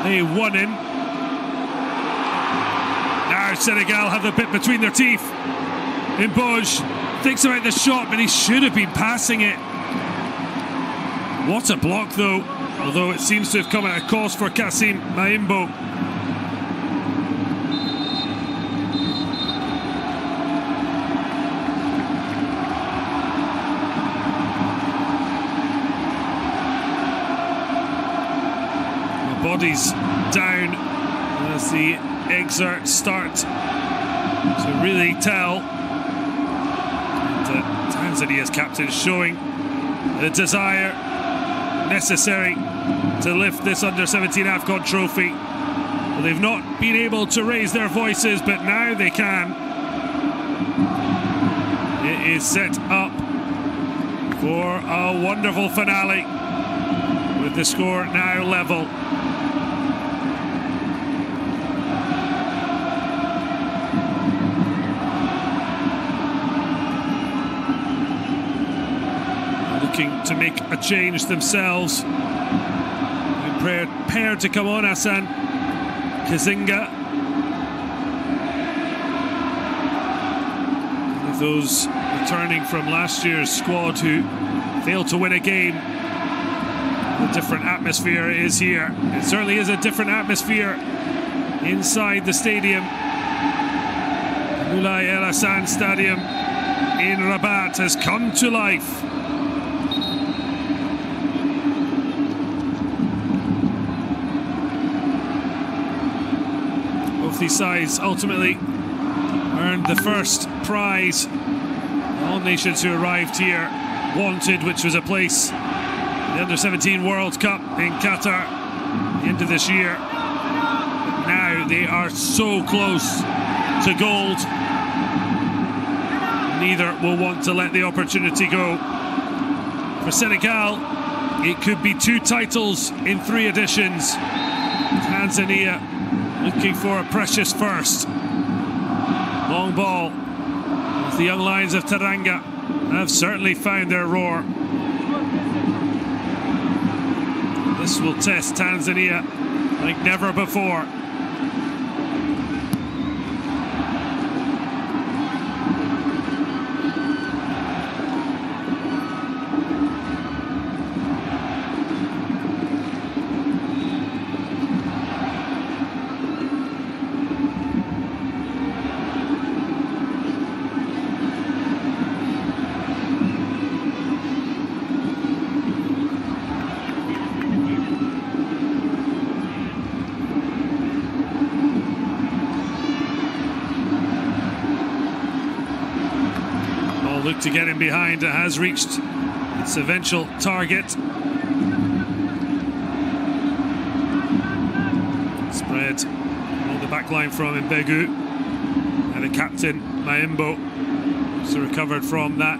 They won in. Now Senegal have the bit between their teeth. Mboj thinks about the shot, but he should have been passing it. What a block though, although it seems to have come at a cost for Kassim Maimbo. Bodies down as the excerpts start to really tell. And Tanzania's captain showing the desire necessary to lift this under-17 AFCON trophy. Well, they've not been able to raise their voices, but now they can. It is set up for a wonderful finale with the score now level. Looking to make a change themselves. Prepared to come on, Hassan Kazinga. One of those returning from last year's squad who failed to win a game. A different atmosphere it is here. It certainly is a different atmosphere inside the stadium. Moulay El Hassan Stadium in Rabat has come to life. These sides ultimately earned the first prize all nations who arrived here wanted, which was a place in the Under-17 World Cup in Qatar at the end of this year. But now they are so close to gold. Neither will want to let the opportunity go. For Senegal, it could be 2 titles in 3 editions. Tanzania looking for a precious first. Long ball. The young lions of Teranga have certainly found their roar. This will test Tanzania like never before. Look to get him behind. It has reached its eventual target. Spread on the back line from Mbegu. And the captain, Maimbo, also recovered from that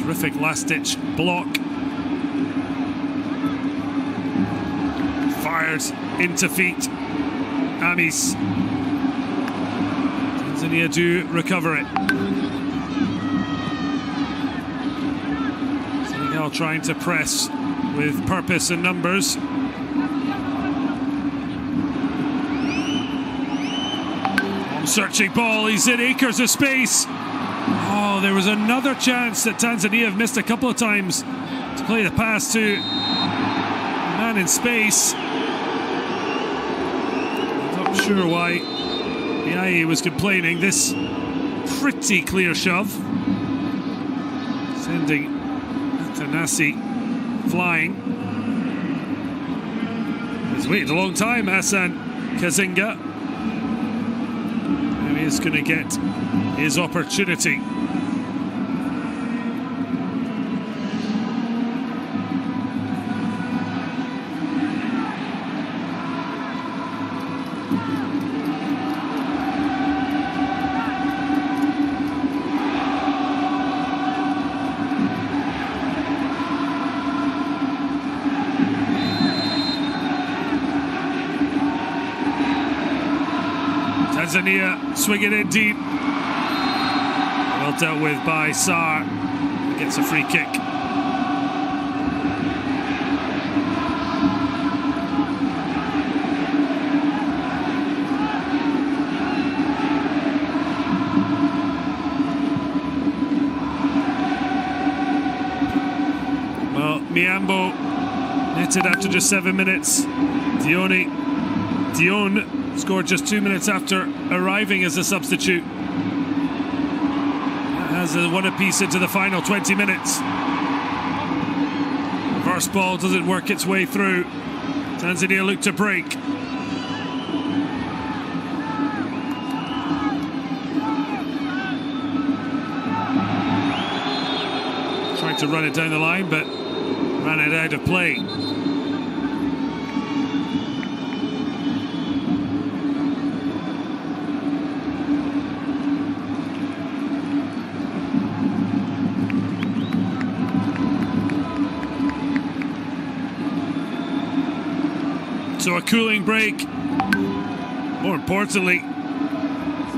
terrific last-ditch block. Fired into feet. Amis. Tanzania do recover it. Trying to press with purpose and numbers. Searching ball, he's in acres of space. Oh, there was another chance that Tanzania have missed a couple of times to play the pass to the man in space. Not sure why the IE was complaining. This pretty clear shove, sending Tanasi flying. He's waited a long time, Hassan Kazinga. And he is going to get his opportunity. Tanzania swinging in deep. Well dealt with by Sarr. Gets a free kick. combo netted after just 7 minutes. Dion scored just 2 minutes after arriving as a substitute. That has a one apiece into the final 20 minutes. Reverse ball doesn't work its way through. Tanzania look to break. Tried to run it down the line, but ran it out of play. So a cooling break. More importantly,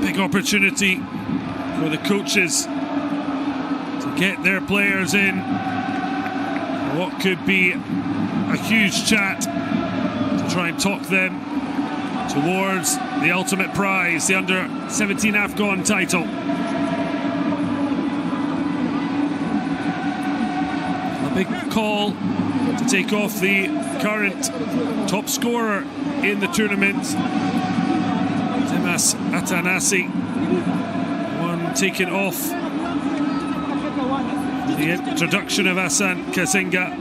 big opportunity for the coaches to get their players in what could be a huge chat to try and talk them towards the ultimate prize, the under-17 AFCON title. A big call to take off the current top scorer in the tournament, Temas Atanasi, one taken off the introduction of Hassan Kazenga.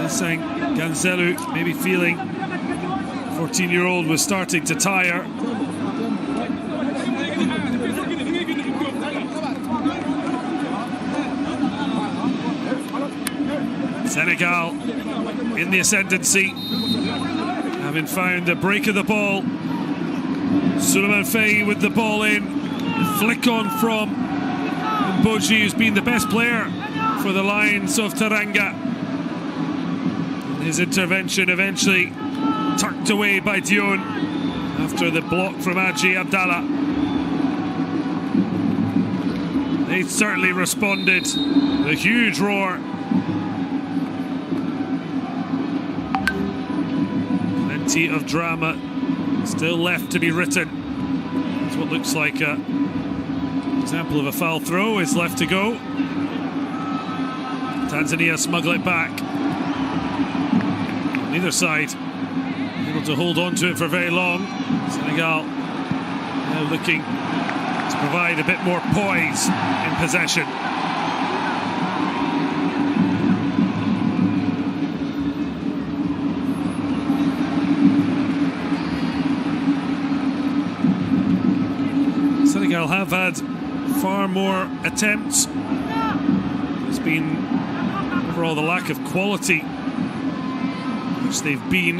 Hassan Ganzelu maybe feeling 14-year-old was starting to tire. Senegal in the ascendancy, having found the break of the ball. Suleiman Faye with the ball in, flick on from Boji, who's been the best player for the Lions of Teranga. His intervention eventually tucked away by Dion after the block from Haji Abdallah. They certainly responded with a huge roar. Plenty of drama still left to be written. It's what looks like an example of a foul throw is left to go. Tanzania smuggle it back. Neither side able to hold on to it for very long. Senegal now looking to provide a bit more poise in possession. Senegal have had far more attempts. It's been overall the lack of quality which they've been.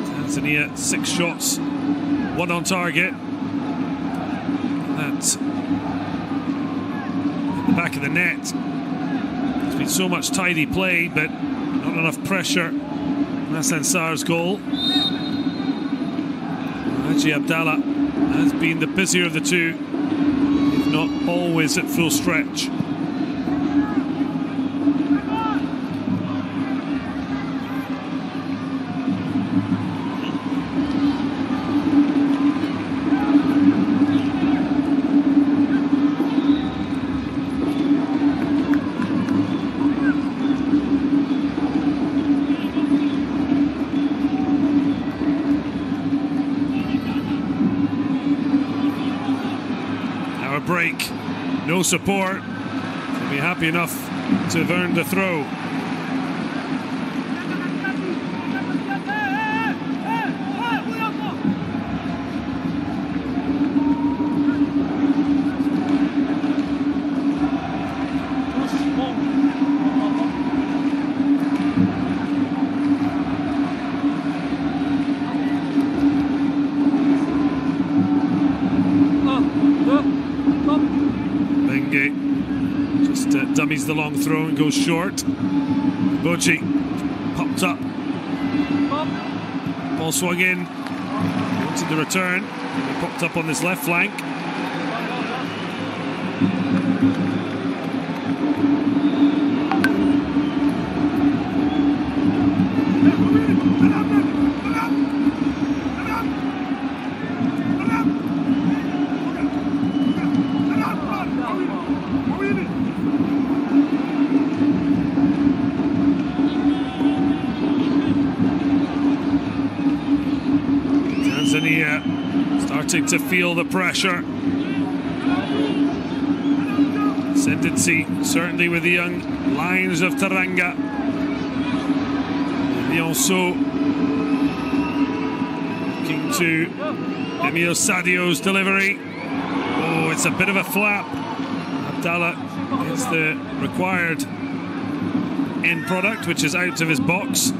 Tanzania 6 shots, 1 on target. That's at the back of the net. There's been so much tidy play, but not enough pressure. Hassan Sarr's goal. Haji Abdallah has been the busier of the two, if not always at full stretch. Break, no support. They'll be happy enough to have earned the throw. Just dummies the long throw and goes short. Boji popped up. Ball swung in. Wanted the return. He popped up on this left flank. starting to feel the pressure. Ascendancy, certainly with the young Lions of Teranga. Lionceau looking to Emile Sadio's delivery. Oh, it's a bit of a flap. Abdallah is the required end product, which is out of his box.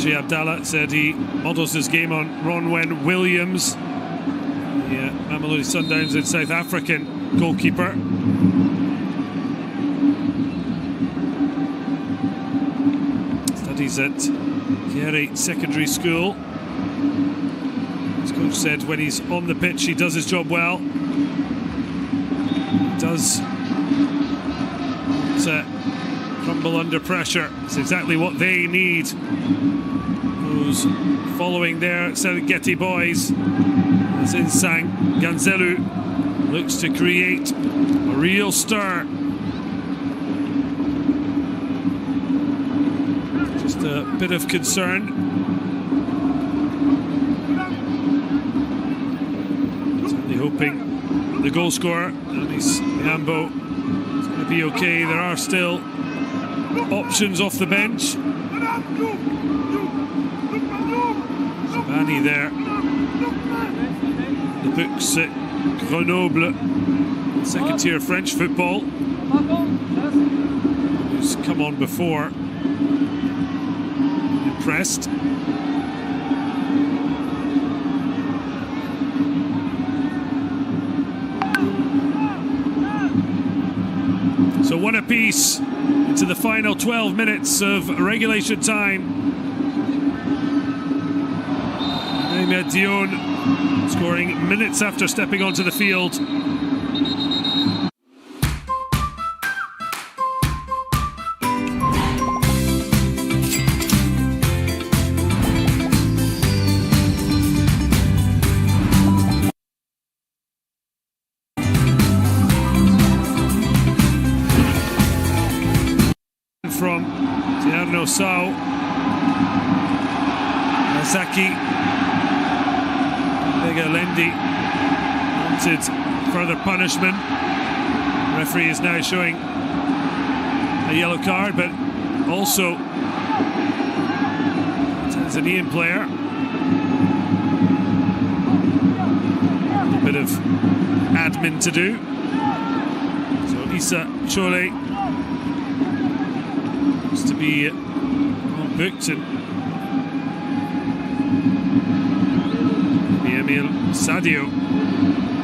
Haji Abdallah said he models his game on Ronwen Williams, the Mamelodi Sundowns and South African goalkeeper. Studies at Kiere Secondary School. His coach said when he's on the pitch he does his job well. He does crumble under pressure. It's exactly what they need. Those following their Serengeti boys, as Insang Ganzelu looks to create a real stir. Just a bit of concern. Certainly hoping the goal scorer, Amis Miambo, is going to be okay. There are still options off the bench. Zabani there. The books at Grenoble, second tier French football. Who's come on before. Impressed. So one apiece into the final 12 minutes of regulation time. Ahmed Dion scoring minutes after stepping onto the field. From Tierno Sao, Masaki, Vega Lendi wanted further punishment. The referee is now showing a yellow card, but also Tanzanian player. A bit of admin to do. So Issa Chole to be booked, and Emile Sadio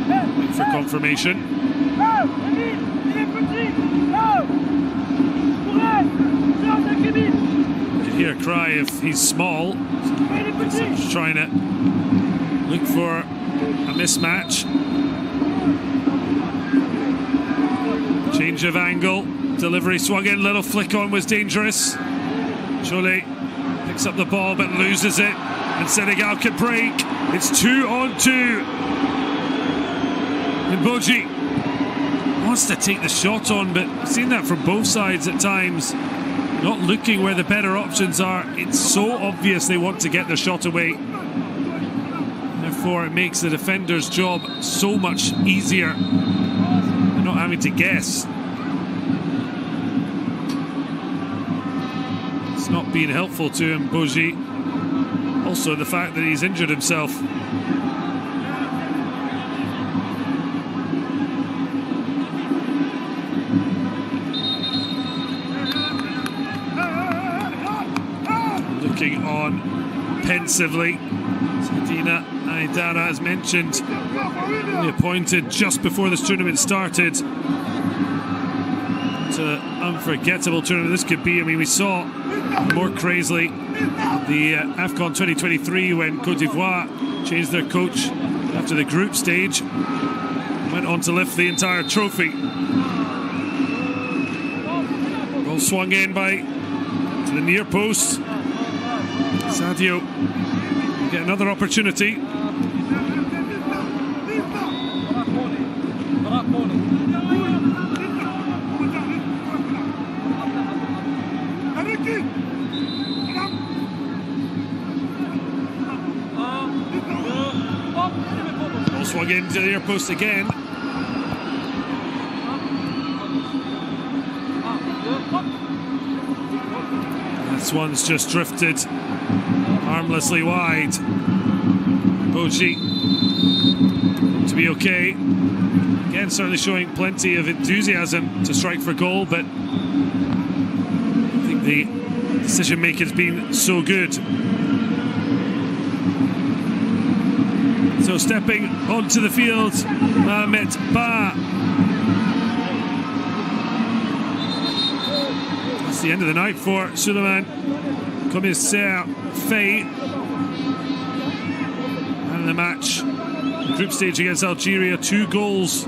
waiting for confirmation. You can hear a cry if he's small. So he's trying to look for a mismatch. Change of angle. Delivery swung in, little flick on was dangerous. Chole picks up the ball but loses it, and Senegal can break. It's 2-on-2. And Boji wants to take the shot on, but I've seen that from both sides at times. Not looking where the better options are. It's so obvious they want to get their shot away. Therefore, it makes the defender's job so much easier. They're not having to guess. Not being helpful to him, Boji. Also the fact that he's injured himself. Looking on pensively. Sadina Aidara, as mentioned, only appointed just before this tournament started. It's an unforgettable tournament this could be. I mean, we saw more crazily the AFCON 2023 when Côte d'Ivoire changed their coach after the group stage, went on to lift the entire trophy. Ball swung in to the near post. Sadio will get another opportunity. swung into the near post again. This one's just drifted harmlessly wide. Boji to be okay. Again, certainly showing plenty of enthusiasm to strike for goal, but I think the decision making has been so good. So stepping onto the field, Mohamed Ba. That's the end of the night for Suleiman Commissaire Faye. And the match, the group stage against Algeria, 2 goals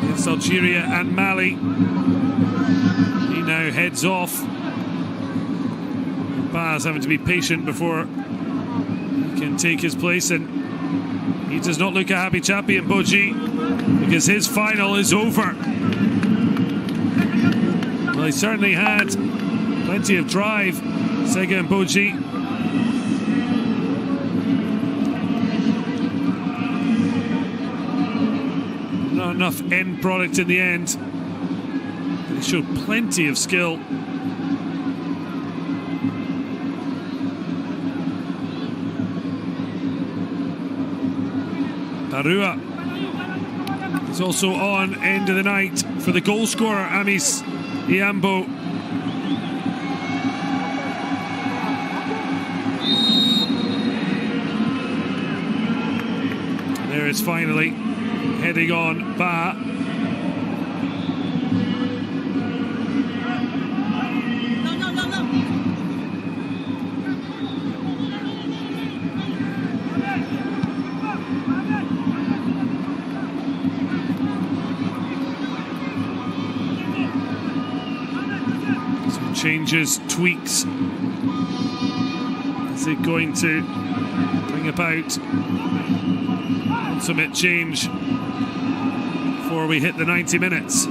against Algeria and Mali. He now heads off. Ba's having to be patient before he can take his place, and he does not look a happy chappy in Boji, because his final is over. Well, he certainly had plenty of drive, Sega and Boji. Not enough end product in the end, but he showed plenty of skill. Barua is also on end of the night for the goal scorer, Amis Iambo. There it's finally heading on Ba. Changes, tweaks. Is it going to bring about ultimate change before we hit the 90 minutes?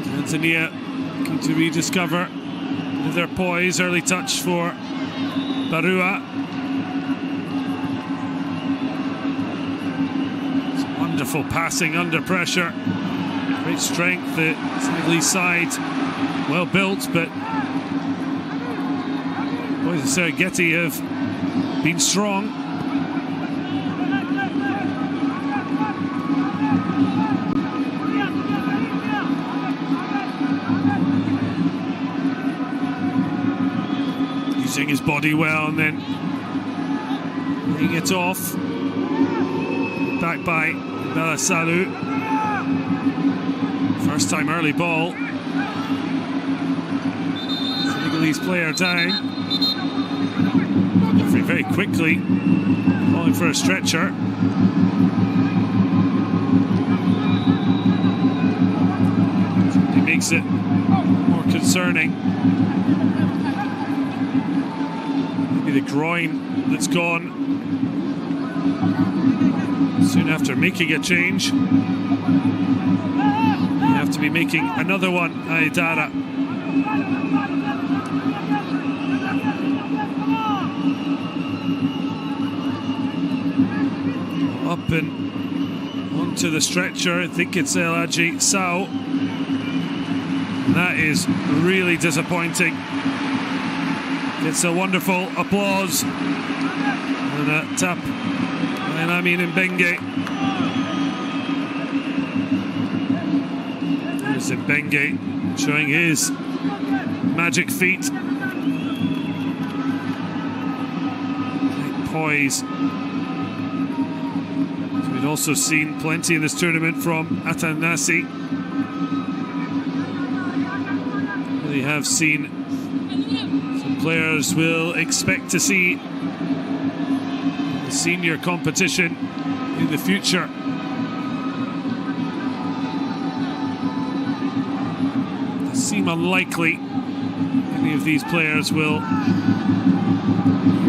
Tanzania to rediscover their poise. Early touch for Barua. Some wonderful passing under pressure. Great strength. The Senegalese side well built, but boys of Serengeti have been strong. Using his body well and then laying it off. Back by Bella Salou. First time early ball. Senegalese player down. Referee very quickly calling for a stretcher. It makes it more concerning. The groin that's gone soon after making a change. You have to be making another one, Aidara. Up and onto the stretcher. I think it's El Hadji Sao. That is really disappointing. It's a wonderful applause and a tap by Amin Mbenge. There's Mbenge showing his magic feet. Great poise. So we've also seen plenty in this tournament from Atanasi. We have seen players will expect to see the senior competition in the future. It seems unlikely any of these players will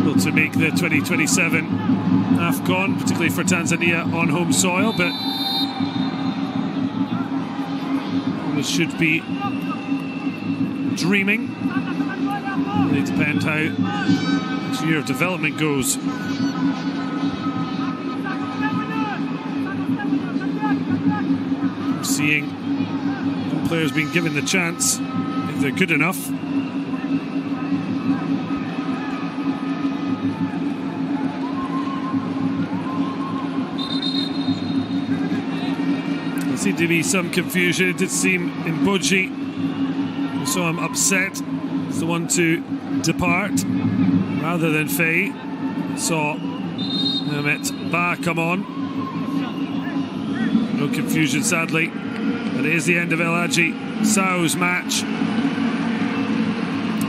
able to make the 2027 AFCON, particularly for Tanzania on home soil, but it should be dreaming. Really depend how this year of development goes. Seeing players being given the chance if they're good enough. There seemed to be some confusion. It did seem in Boji, we saw him upset. It's the one to depart rather than Faye. Saw Mehmet Ba come on. No confusion, sadly. But it is the end of El Hadji Sao's match.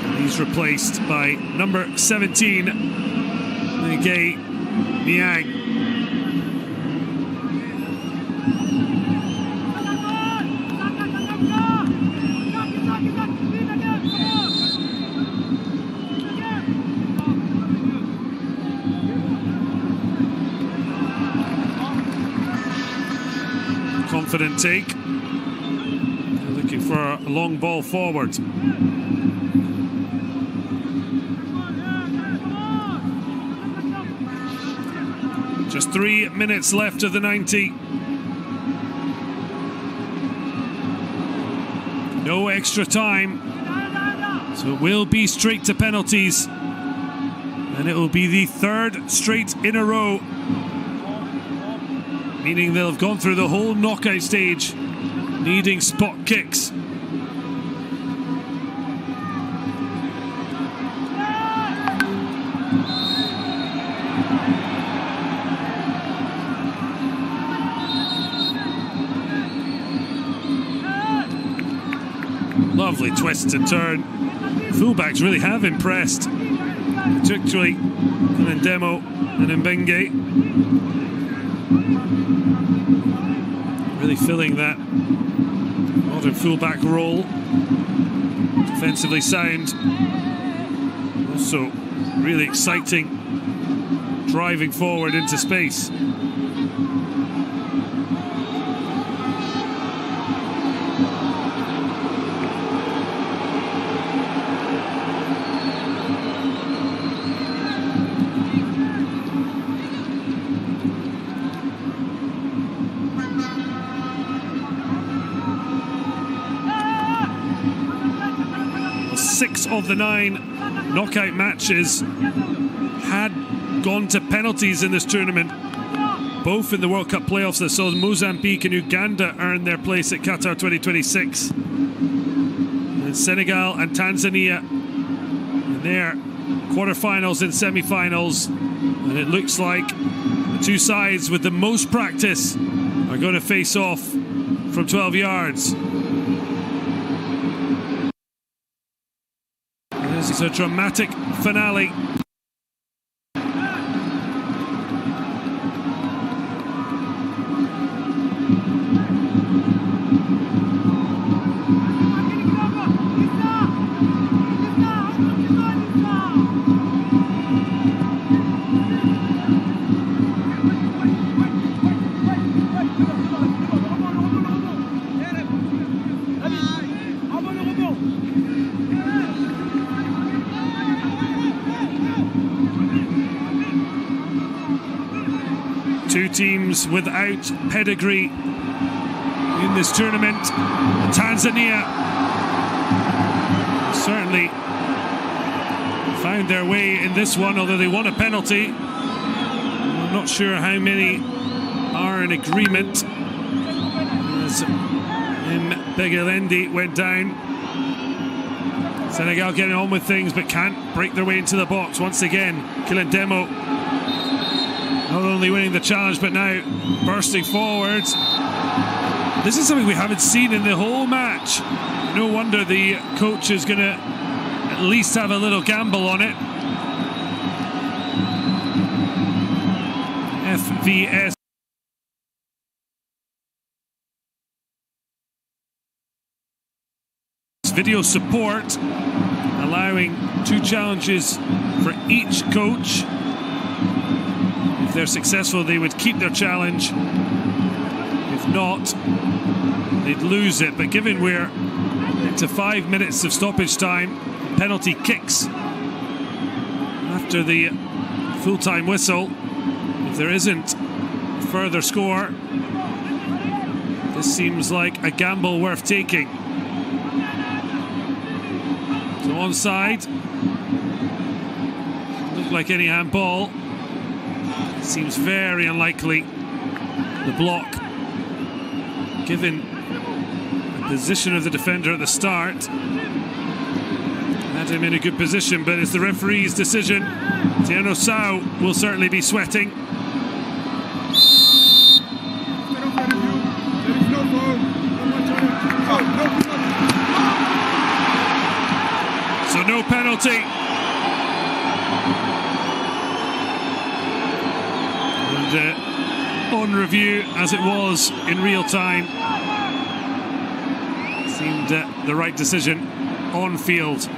And he's replaced by number 17, Ngay Niang. Confident take. Looking for a long ball forward. Just 3 minutes left of the 90. No extra time. So it will be straight to penalties. And it will be the third straight in a row. Meaning they'll have gone through the whole knockout stage, needing spot kicks. Lovely twist and turn. Fullbacks really have impressed, particularly Ndemo and Mbenge. Really filling that modern fullback role. Defensively sound. Also really exciting, driving forward into space. Six of the 9 knockout matches had gone to penalties in this tournament, both in the World Cup playoffs that saw Mozambique and Uganda earn their place at Qatar 2026. And Senegal and Tanzania in their quarterfinals and semi-finals, and it looks like the two sides with the most practice are going to face off from 12 yards. This is a dramatic finale. Two teams without pedigree in this tournament. Tanzania certainly found their way in this one, although they won a penalty. I'm not sure how many are in agreement, as Mbegelendi went down. Senegal getting on with things but can't break their way into the box once again. Kilendemo not only winning the challenge, but now bursting forward. This is something we haven't seen in the whole match. No wonder the coach is going to at least have a little gamble on it. FVS. Video support allowing 2 challenges for each coach. If they're successful, they would keep their challenge. If not, they'd lose it. But given we're into 5 minutes of stoppage time, penalty kicks after the full-time whistle, if there isn't further score, this seems like a gamble worth taking. So onside, looked like any handball. Seems very unlikely. The block, given the position of the defender at the start, had him in a good position, but it's the referee's decision. Tiano Sau will certainly be sweating. So no penalty. And on review, as it was in real time, seemed the right decision on field.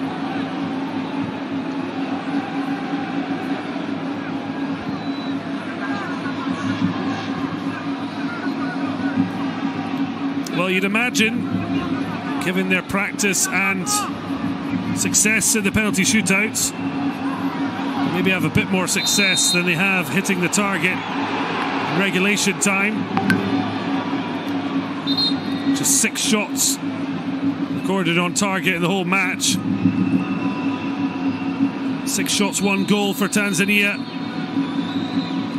Well, you'd imagine, given their practice and success in the penalty shootouts, maybe have a bit more success than they have hitting the target in regulation time. Just 6 shots recorded on target in the whole match. 6 shots, 1 goal for Tanzania.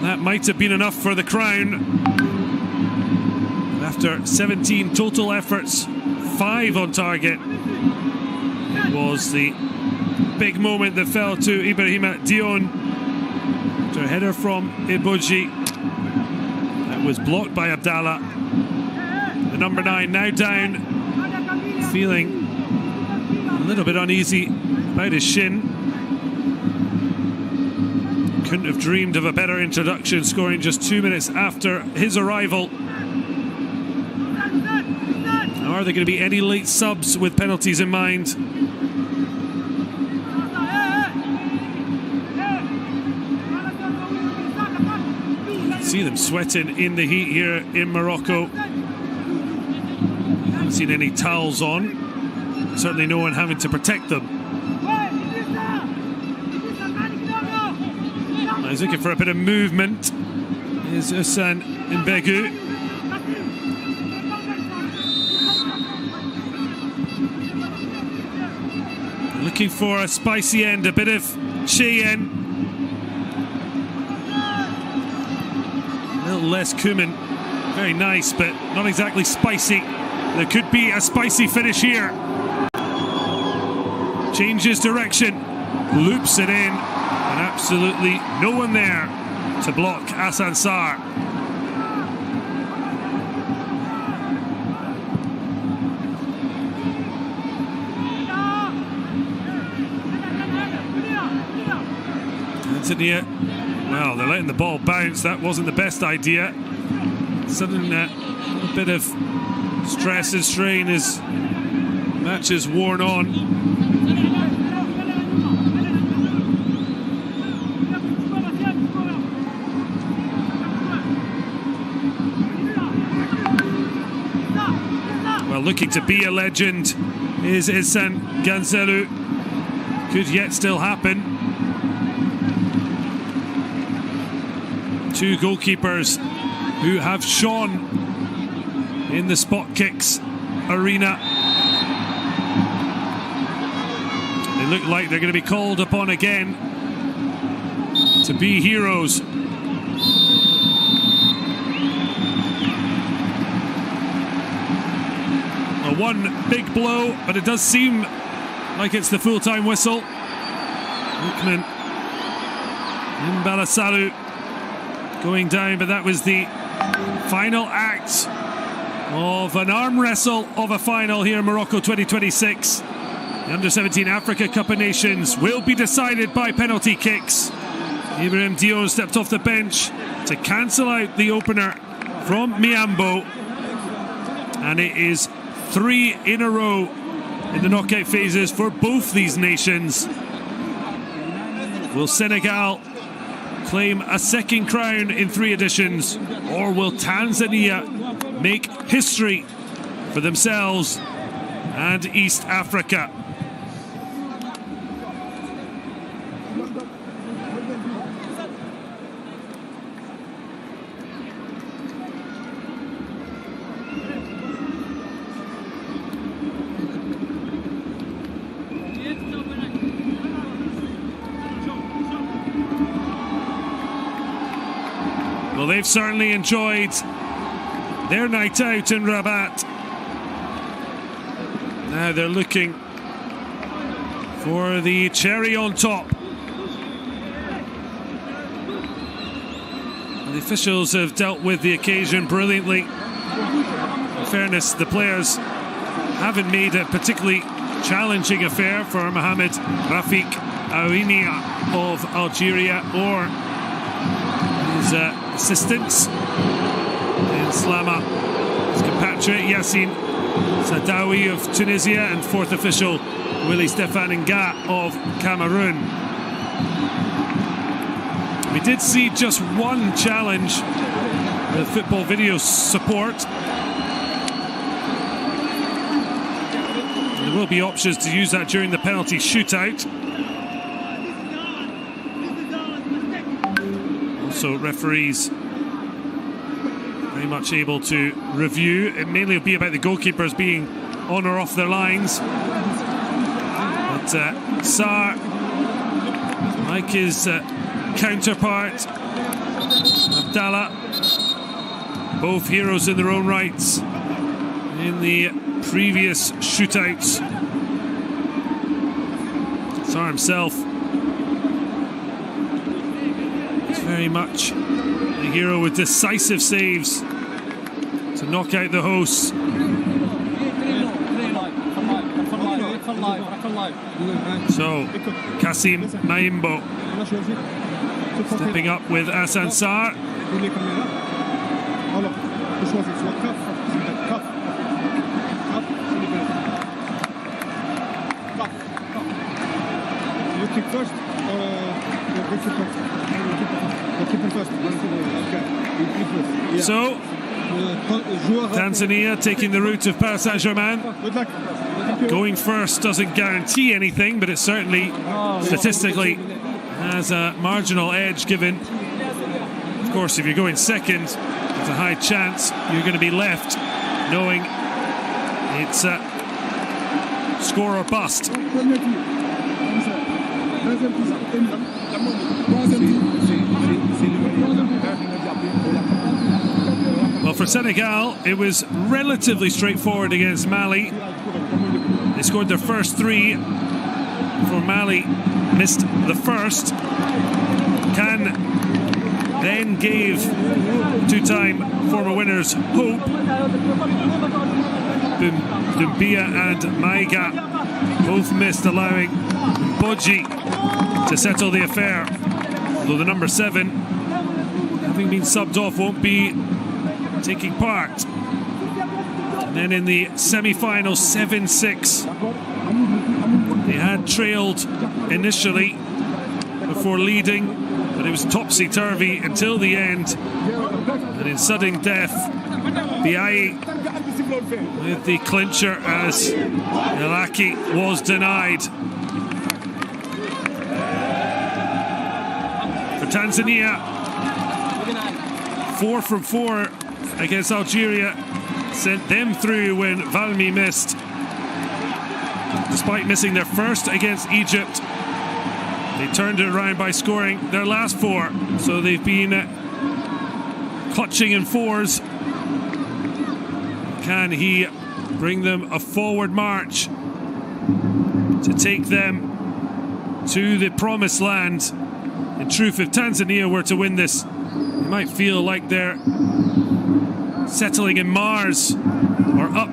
That might have been enough for the crown. After 17 total efforts, 5 on target. It was the big moment that fell to Ibrahima Dion. To a header from Iboji. That was blocked by Abdallah. The number 9 now down, feeling a little bit uneasy about his shin. Couldn't have dreamed of a better introduction, scoring just 2 minutes after his arrival. Now, are there going to be any late subs with penalties in mind? See them sweating in the heat here in Morocco. Haven't seen any towels on. Certainly no one having to protect them. He's looking for a bit of movement. Here's Hussein Mbegu. Looking for a spicy end, a bit of Cheyenne. A little less cumin. Very nice, but not exactly spicy. There could be a spicy finish here. Changes direction, loops it in, and absolutely no one there to block Hassan Sarr. Tanzania, well, they're letting the ball bounce. That wasn't the best idea. Sudden a bit of stress and strain as match is worn on. Well, looking to be a legend is Ihsan Ganzelu. Could yet still happen. 2 goalkeepers who have shone in the spot kicks arena. They look like they're going to be called upon again to be heroes. One big blow, but it does seem like it's the full-time whistle. Lukman Mbalasalu going down, but that was the final act of an arm wrestle of a final here in Morocco 2026. The Under-17 Africa Cup of Nations will be decided by penalty kicks. Ibrahim Dion stepped off the bench to cancel out the opener from Miambo, and it is 3 in a row in the knockout phases for both these nations. Will Senegal claim a second crown in 3 editions, or will Tanzania make history for themselves and East Africa? Well, they've certainly enjoyed their night out in Rabat. Now they're looking for the cherry on top. And the officials have dealt with the occasion brilliantly. In fairness, the players haven't made a particularly challenging affair for Mohamed Rafik Aouinia of Algeria or his assistants in Slama, his compatriot Yassine Sadawi of Tunisia, and fourth official Willy Stéphane Nga of Cameroon. We did see just one challenge with football video support. There will be options to use that during the penalty shootout. Also, referees very much able to review. It mainly will be about the goalkeepers being on or off their lines. But Sarr, like his counterpart Abdallah, both heroes in their own rights in the previous shootouts. Sarr himself is very much a hero with decisive saves to knock out the hosts. So, Kassim Maimbo stepping up with Hassan Sarr. So, Tanzania taking the route of Paris Saint-Germain. Going first doesn't guarantee anything, but it certainly statistically has a marginal edge, given, of course, if you're going second, there's a high chance you're going to be left knowing it's score or bust. Well, for Senegal, it was relatively straightforward against Mali. They scored their first 3 before Mali missed the first. Khan then gave two-time former winners hope. Doumbia and Maiga both missed, allowing Bodji to settle the affair. Although the number 7, having been subbed off, won't be taking part. And then in the semi-final, 7-6. They had trailed initially before leading, but it was topsy-turvy until the end. And in sudden death, Biaye with the clincher as Elaki was denied. For Tanzania, 4 from 4 against Algeria sent them through when Valmy missed. Despite missing their first against Egypt, they turned it around by scoring their last 4. So they've been clutching in 4s. Can he bring them a forward march to take them to the promised land? In truth, if Tanzania were to win this, it might feel like they're settling in Mars or up,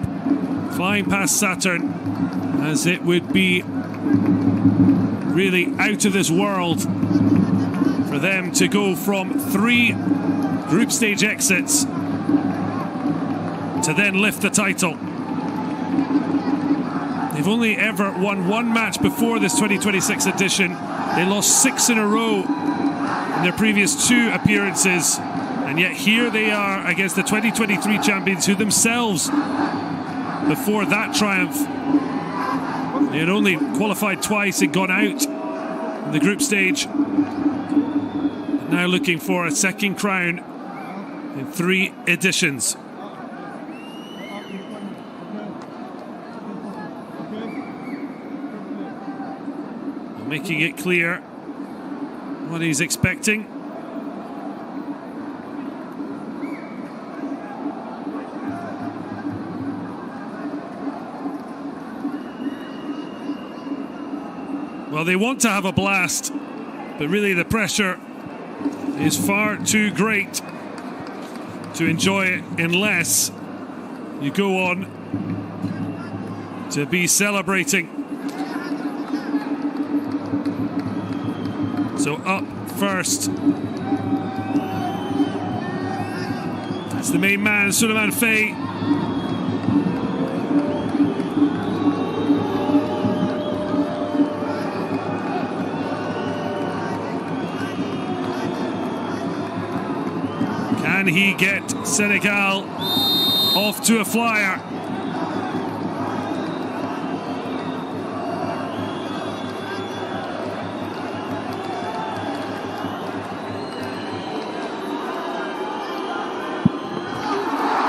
flying past Saturn, as it would be really out of this world for them to go from 3 group stage exits to then lift the title. They've only ever won one match before this 2026 edition. They lost 6 in a row in their previous 2 appearances. And yet here they are against the 2023 champions, who themselves, before that triumph, they had only qualified twice and gone out in the group stage. Now looking for a second crown in 3 editions. Making it clear what he's expecting. Well, they want to have a blast, but really the pressure is far too great to enjoy it unless you go on to be celebrating. So up first, that's the main man, Suleiman Faye. Can he get Senegal off to a flyer?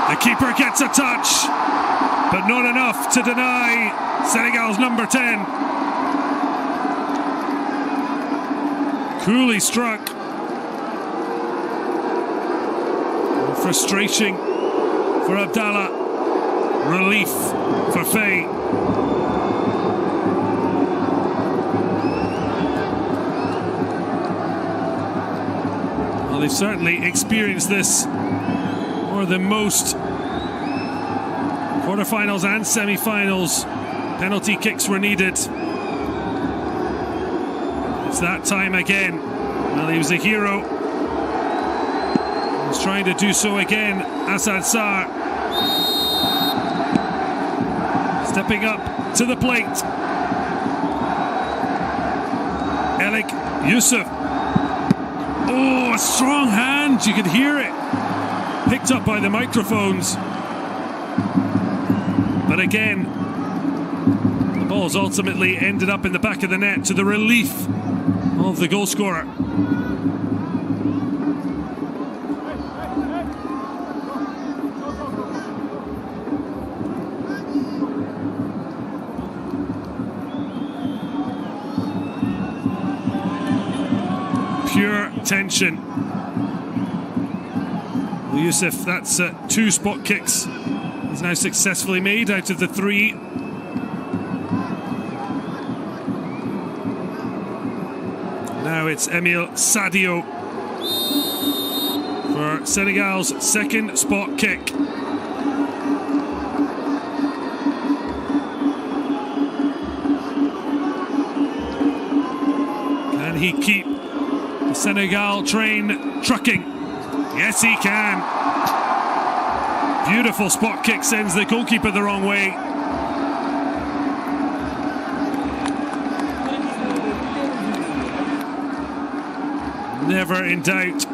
The keeper gets a touch, but not enough to deny Senegal's number 10. Coolly struck. Frustration for Abdallah, relief for Faye. Well, they've certainly experienced this more than most. Quarterfinals and semi-finals, penalty kicks were needed. It's that time again. Well, he was a hero. He's trying to do so again. Asad Sarr stepping up to the plate. Elik Yusuf. Oh, a strong hand. You could hear it. Picked up by the microphones. But again, the ball's ultimately ended up in the back of the net, to the relief of the goal scorer. Pure tension. Yusuf, that's 2 spot kicks he's now successfully made out of the 3. Now it's Emile Sadio for Senegal's second spot kick. Can he keep the Senegal train trucking? Yes, he can. Beautiful spot kick, sends the goalkeeper the wrong way. Never in doubt.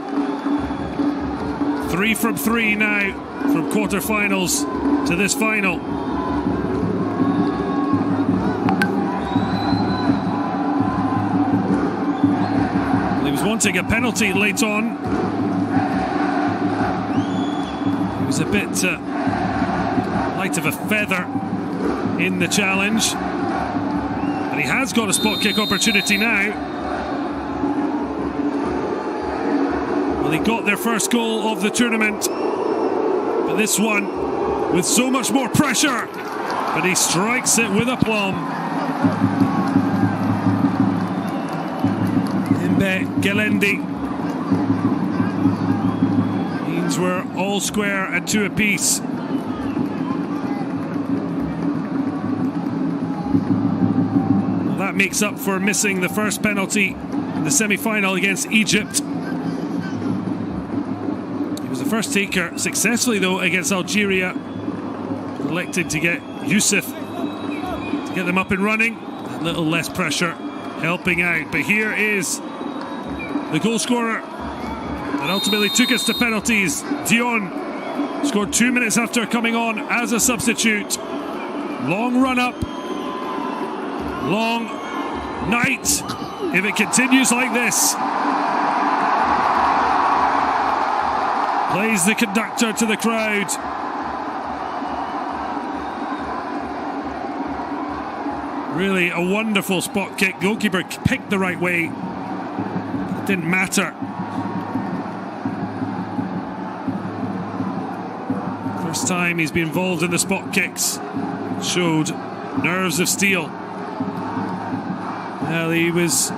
3 from 3 now from quarterfinals to this final. He was wanting a penalty late on. He was a bit light of a feather in the challenge. But he has got a spot kick opportunity now. Well, he got their first goal of the tournament, but this one with so much more pressure, but he strikes it with aplomb. Imbe Gelendi means we're all square at 2 apiece. Well, that makes up for missing the first penalty in the semi-final against Egypt. First taker successfully though against Algeria, elected to get Yusuf to get them up and running. A little less pressure helping out. But here is the goal scorer that ultimately took us to penalties. Dion scored 2 minutes after coming on as a substitute. Long run up, long night if it continues like this. Plays the conductor to the crowd. Really a wonderful spot kick. Goalkeeper picked the right way. It didn't matter. First time he's been involved in the spot kicks. Showed nerves of steel. Well, he was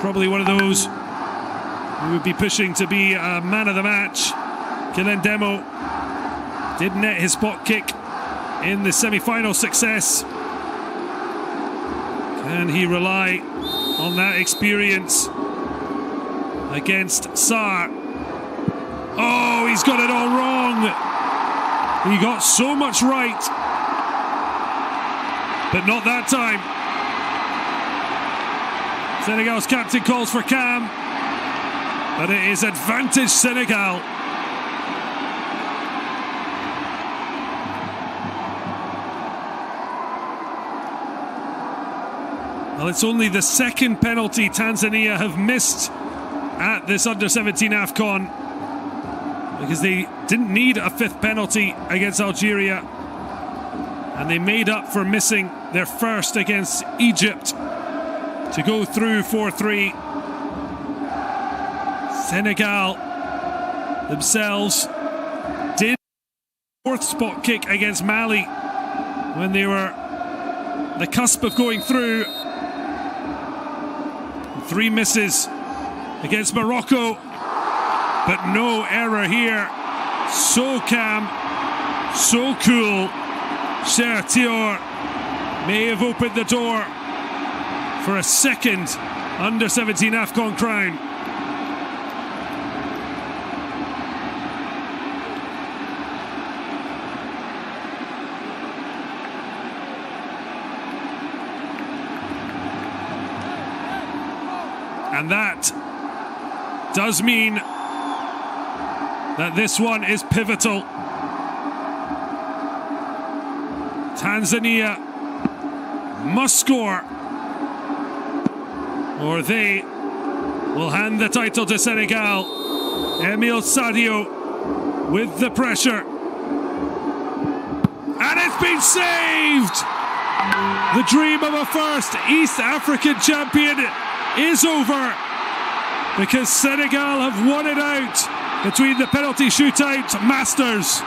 probably one of those who would be pushing to be a man of the match. Kilendemo did net his spot kick in the semi-final success. Can he rely on that experience against Sarr? Oh, he's got it all wrong. He got so much right, but not that time. Senegal's captain calls for Cam, but it is advantage Senegal. Well, it's only the second penalty Tanzania have missed at this under-17 AFCON, because they didn't need a fifth penalty against Algeria, and they made up for missing their first against Egypt to go through 4-3. Senegal themselves did fourth spot kick against Mali when they were on the cusp of going through. 3 misses against Morocco, but no error here. So calm, so cool. Cher Thior may have opened the door for a second under-17 AFCON crown. And that does mean that this one is pivotal. Tanzania must score, or they will hand the title to Senegal. Emile Sadio with the pressure. And it's been saved! The dream of a first East African champion is over, because Senegal have won it out between the penalty shootout masters.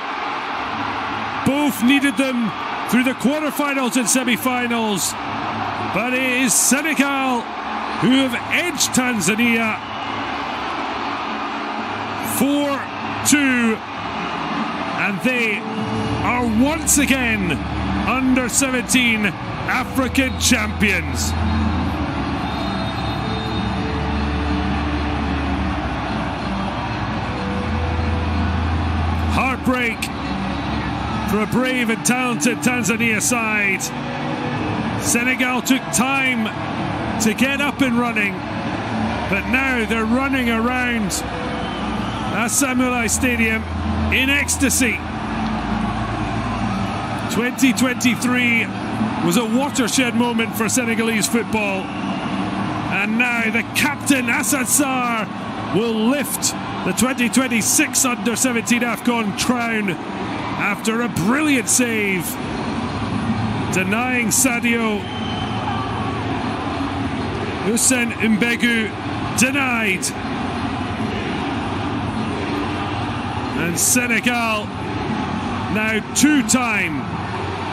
Both needed them through the quarterfinals and semi-finals, but it is Senegal who have edged Tanzania 4-2, and they are once again under-17 African champions. Heartbreak for a brave and talented Tanzania side. Senegal took time to get up and running, but now they're running around Asamoah Stadium in ecstasy. 2023 was a watershed moment for Senegalese football, and now the captain Assad Sarr will lift the 2026 under-17 AFCON crown after a brilliant save, denying Sadio. Hussein Mbegu denied. And Senegal, now two-time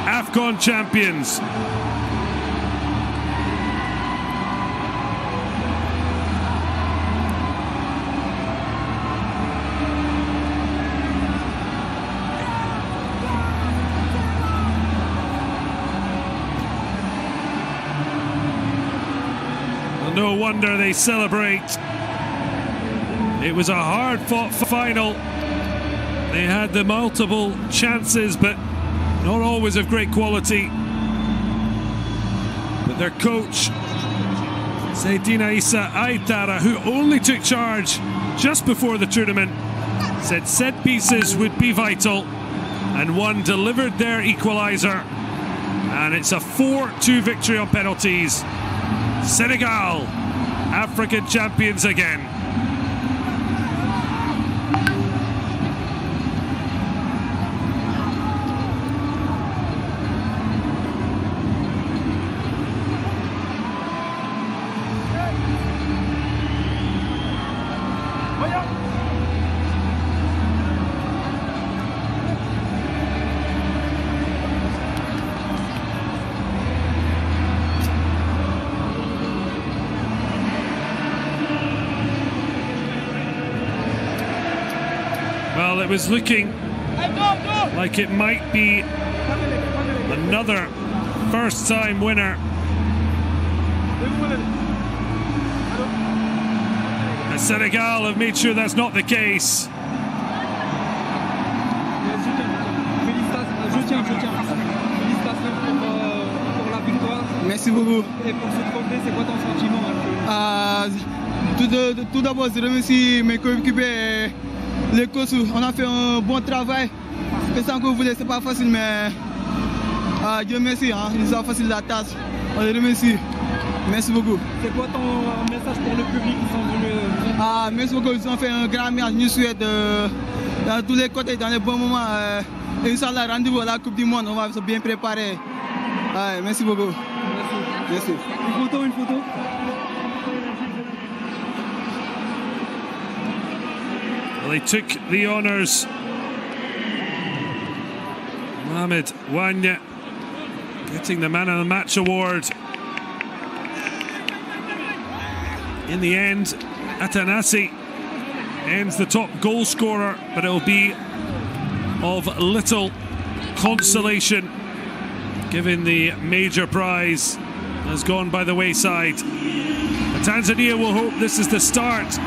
AFCON champions. No wonder they celebrate. It was a hard-fought final. They had the multiple chances, but not always of great quality. But their coach, Seydina Issa Aitara, who only took charge just before the tournament, said set pieces would be vital, and one delivered their equaliser, and it's a 4-2 victory on penalties. Senegal, African champions again. Well, it was looking like it might be another first-time winner. And Senegal have made sure that's not the case. Merci beaucoup. Et pour ce trophée, c'est quoi ton sentiment? Tout d'abord, je remercie mes coéquipiers. Les coachs, on a fait un bon travail. Et sans que vous voulez, c'est pas facile, mais Dieu merci, hein, ils nous ont facilité la tâche. On les remercie. Merci beaucoup. C'est quoi ton message pour le public qui sont venus? Merci beaucoup, ils ont fait un grand match. Nous souhaitons dans tous les côtés, dans les bons moments. Inch'Allah, rendez-vous à la Coupe du Monde, on va se bien préparer. Merci beaucoup. Merci. Une photo. Well, they took the honours. Mohamed Wanya getting the Man of the Match award. In the end, Atanasi ends the top goal scorer, but it will be of little consolation given the major prize has gone by the wayside. But Tanzania will hope this is the start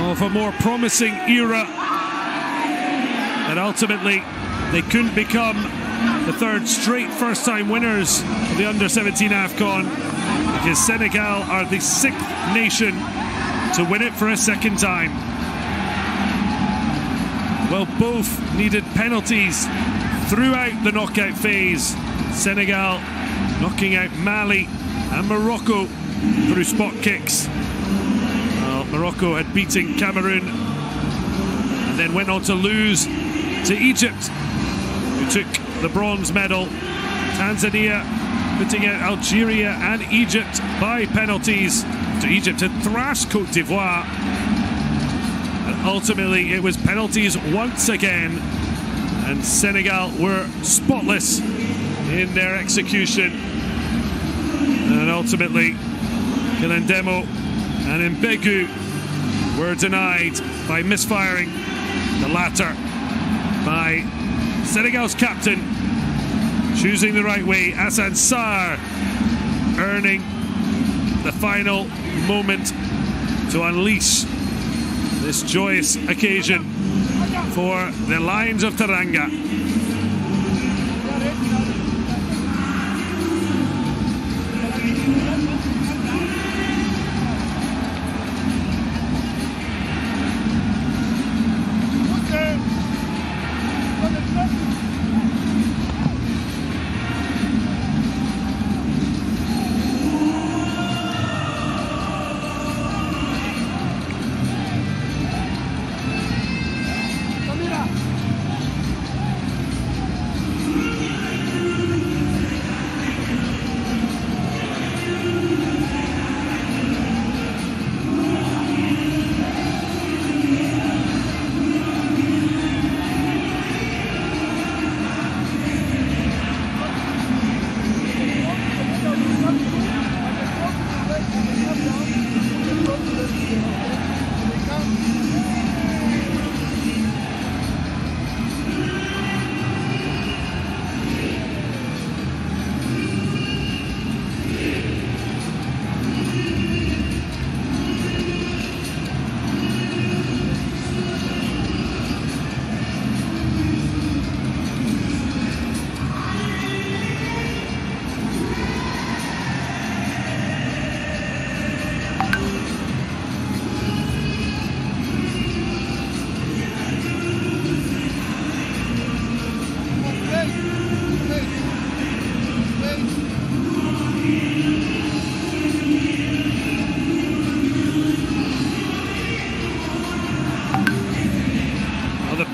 of a more promising era, and ultimately they couldn't become the third straight first-time winners of the Under-17 AFCON, because Senegal are the 6th nation to win it for a second time. Well, both needed penalties throughout the knockout phase. Senegal knocking out Mali and Morocco through spot kicks. Morocco had beaten Cameroon and then went on to lose to Egypt, who took the bronze medal. Tanzania putting out Algeria and Egypt by penalties, to Egypt had thrashed Côte d'Ivoire. And ultimately it was penalties once again, and Senegal were spotless in their execution. And ultimately Kilendemo and Mbegu were denied by misfiring, the latter by Senegal's captain, choosing the right way, Hassan Sarr, earning the final moment to unleash this joyous occasion for the Lions of Teranga.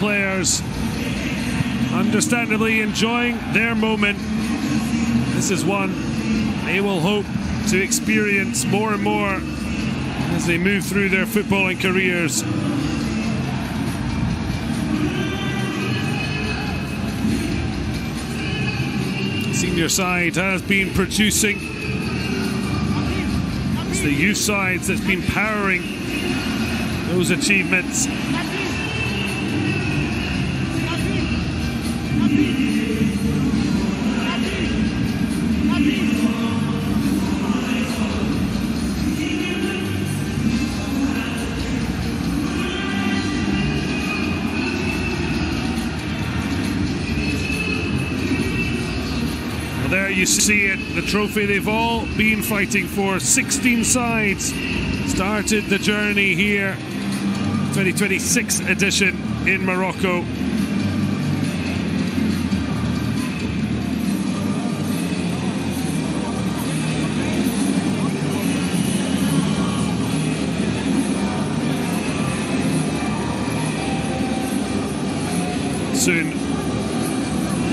players understandably enjoying their moment. This is one they will hope to experience more and more as they move through their footballing careers. The senior side has been producing. It's the youth sides that's been powering those achievements. There you see it, the trophy they've all been fighting for. 16 sides started the journey here, 2026 edition in Morocco. Soon,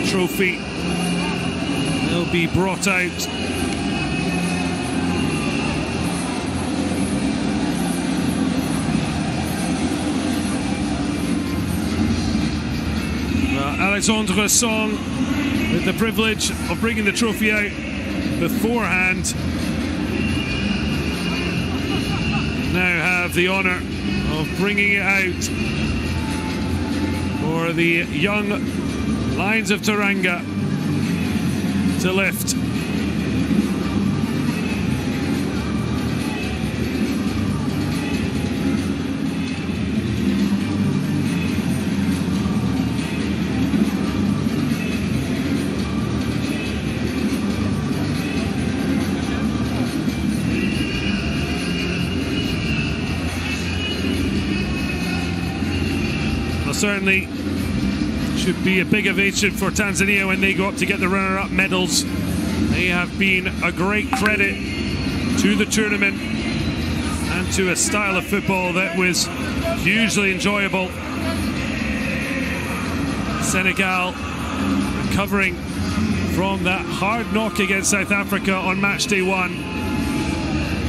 the trophy will be brought out. Alexandre Song with the privilege of bringing the trophy out beforehand. Now have the honour of bringing it out for the young Lions of Teranga to lift. Well, certainly should be a big ovation for Tanzania when they go up to get the runner-up medals. They have been a great credit to the tournament and to a style of football that was hugely enjoyable. Senegal recovering from that hard knock against South Africa on match day 1,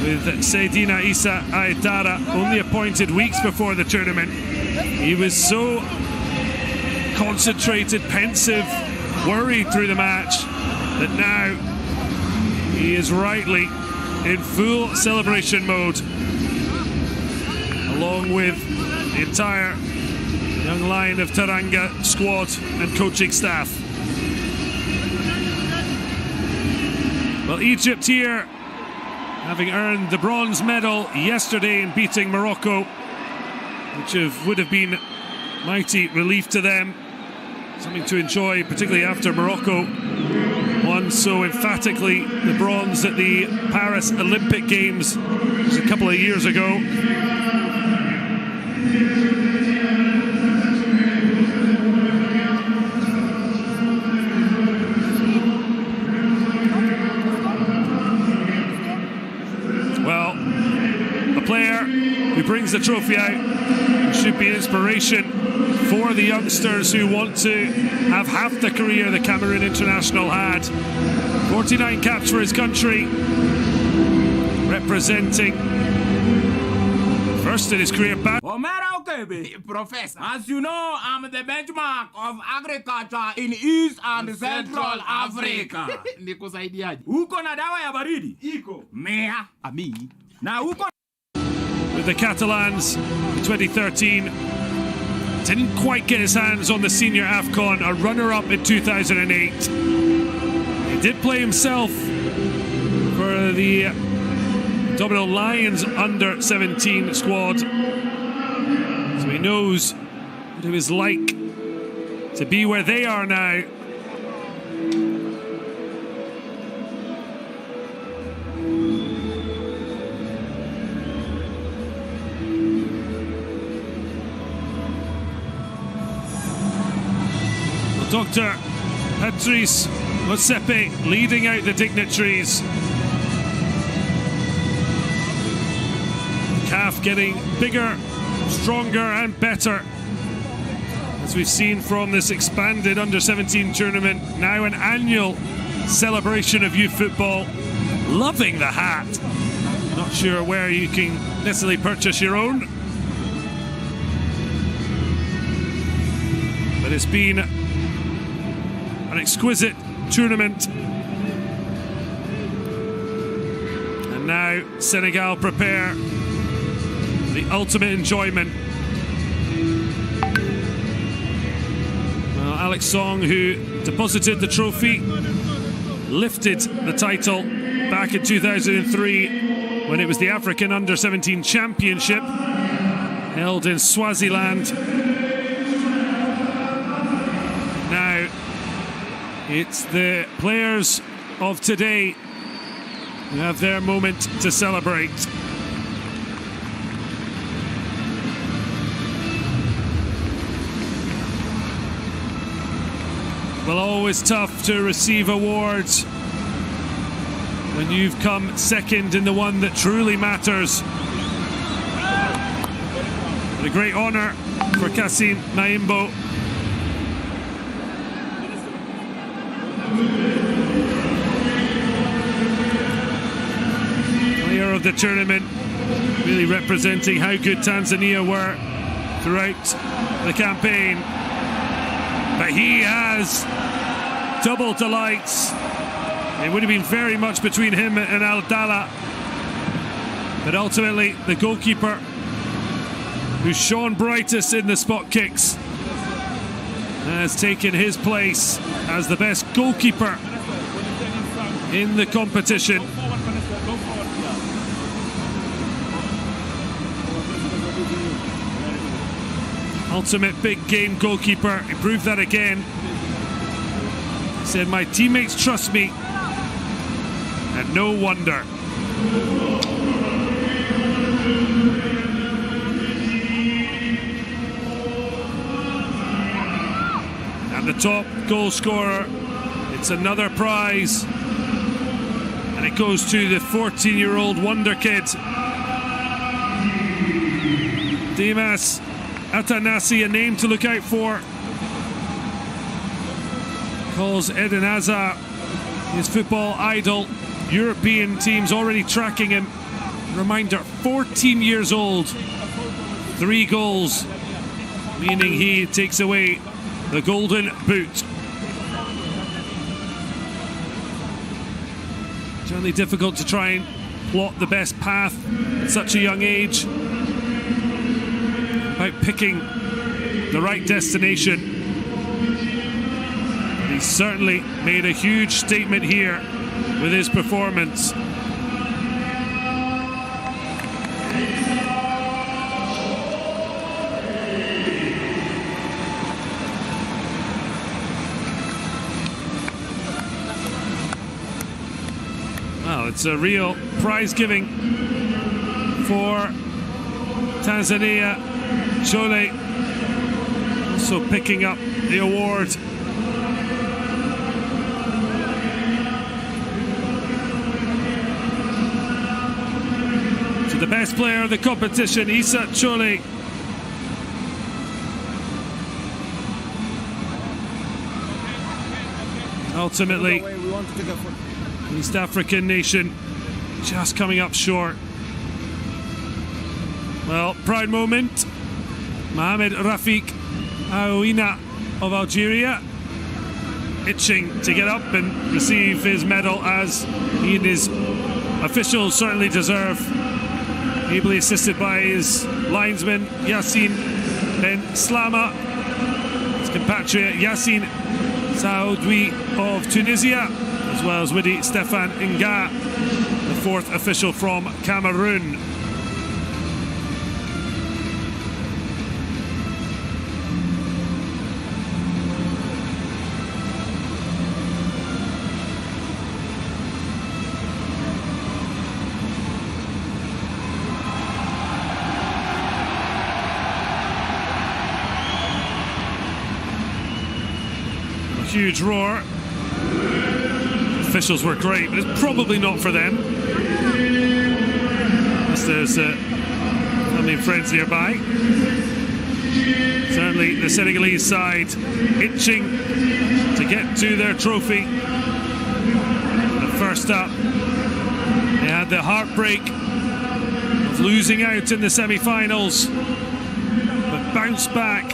with Seydina Issa Aidara only appointed weeks before the tournament. He was so concentrated, pensive, worried through the match that now he is rightly in full celebration mode, along with the entire young Lion of Teranga squad and coaching staff. Well, Egypt here, having earned the bronze medal yesterday in beating Morocco, which would have been mighty relief to them. Something to enjoy, particularly after Morocco won so emphatically the bronze at the Paris Olympic Games just a couple of years ago. Well, a player who brings the trophy out should be an inspiration for the youngsters who want to have half the career the Cameroon international had. 49 caps for his country, representing first in his career back. Professor, as you know, I'm the benchmark of agriculture in East and Central Africa. Nikusaidiaje? Uko na dawa ya baridi? Iko. Mea? Ami. Na uko With the Catalans in 2013, didn't quite get his hands on the senior AFCON, a runner-up in 2008. He did play himself for the Domino Lions under-17 squad, so he knows what it was like to be where they are now. Dr. Patrice Motsepe leading out the dignitaries. The calf getting bigger, stronger and better As we've seen from this expanded under-17 tournament, now an annual celebration of youth football. Loving the hat. Not sure where you can necessarily purchase your own, but it's been an exquisite tournament. And now Senegal prepare the ultimate enjoyment. Well, Alex Song, who deposited the trophy, lifted the title back in 2003 when it was the African Under-17 Championship held in Swaziland. Now it's the players of today who have their moment to celebrate. Well, always tough to receive awards when you've come second in the one that truly matters. But a great honour for Kassim Naimbo. Player of the tournament, really representing how good Tanzania were throughout the campaign. But he has double delights. It would have been very much between him and Al-Dala. But ultimately, the goalkeeper, who's shone brightest in the spot kicks, has taken his place as the best goalkeeper in the competition. Ultimate big game goalkeeper. He proved that again. He said, "My teammates trust me." And no wonder. And the top goal scorer, it's another prize. And it goes to the 14-year-old wonder kid, Dimas Atanasi, a name to look out for. Calls Eden Hazard his football idol. European teams already tracking him. Reminder, 14 years old, 3 goals, meaning he takes away the golden boot. Certainly difficult to try and plot the best path at such a young age. About picking the right destination. But he's certainly made a huge statement here with his performance. Well, it's a real prize giving for Tanzania. Chole also picking up the award. The best player of the competition, Issa Chole. Ultimately, East African nation just coming up short. Well, proud moment. Mohamed Rafik Aouina of Algeria, itching to get up and receive his medal, as he and his officials certainly deserve. Ably assisted by his linesman Yassine Ben Slama, his compatriot Yassine Saoudi of Tunisia, as well as Widi Stefan Nga, the 4th official from Cameroon. Huge roar. Officials were great, but it's probably not for them. Unless there's family and friends nearby. Certainly certainly the Senegalese side itching to get to their trophy. The first up, they had the heartbreak of losing out in the semi-finals, but bounced back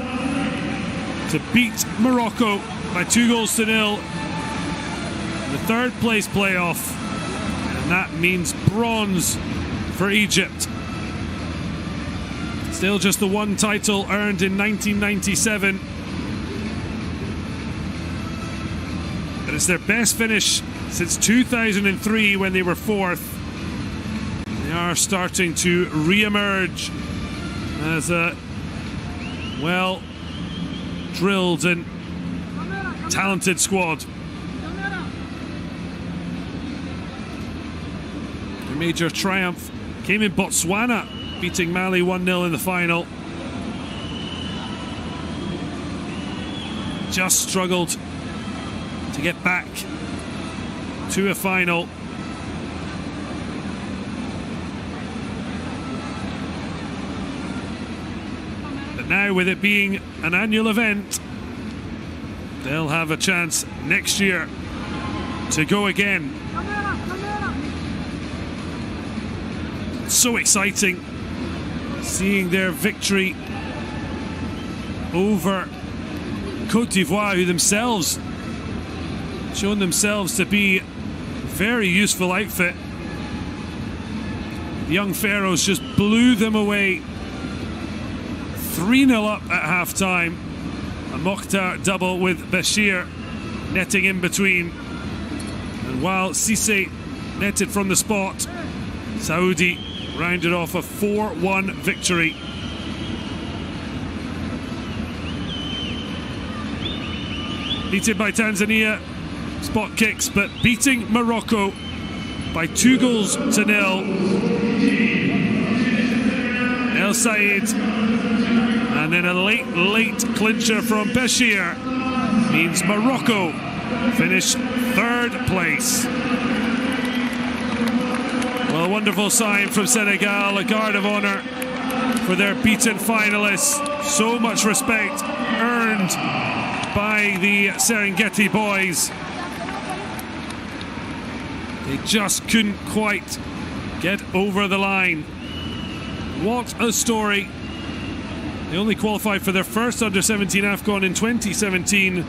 to beat Morocco by 2-0 in the third place playoff, and that means bronze for Egypt. Still just the one title earned in 1997. But it's their best finish since 2003 when they were fourth. They are starting to re-emerge as a well-drilled and talented squad. Their major triumph came in Botswana, beating Mali 1-0 in the final. Just struggled to get back to a final. But now, with it being an annual event, they'll have a chance next year to go again. It's so exciting seeing their victory over Côte d'Ivoire, who themselves shown themselves to be a very useful outfit. The young Pharaohs just blew them away, 3-0 up at half-time. A Mokhtar double with Bashir netting in between. And while Cissé netted from the spot, Saudi rounded off a 4-1 victory. Beaten by Tanzania, spot kicks, but beating Morocco by 2-0. El Sayed, and then a late clincher from Bashir means Morocco finish third place. Well, a wonderful sign from Senegal, a guard of honour for their beaten finalists. So much respect earned by the Serengeti boys. They just couldn't quite get over the line. What a story. They only qualified for their first under-17 AFCON in 2017,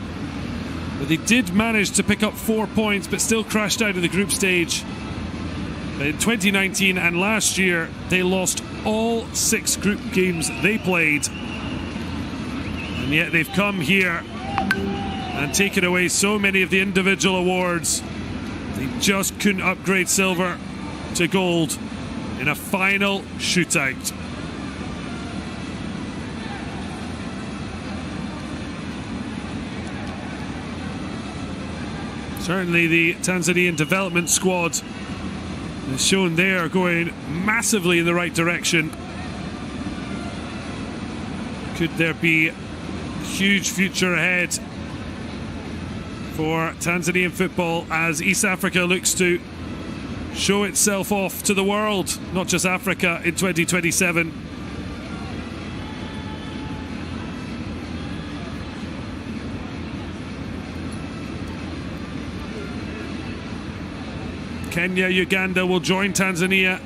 but they did manage to pick up 4 points, but still crashed out of the group stage. In 2019 and last year, they lost all 6 group games they played. And yet they've come here and taken away so many of the individual awards. They just couldn't upgrade silver to gold in a final shootout. Certainly the Tanzanian development squad has shown they are going massively in the right direction. Could there be a huge future ahead for Tanzanian football as East Africa looks to show itself off to the world, not just Africa, in 2027. Kenya, Uganda will join Tanzania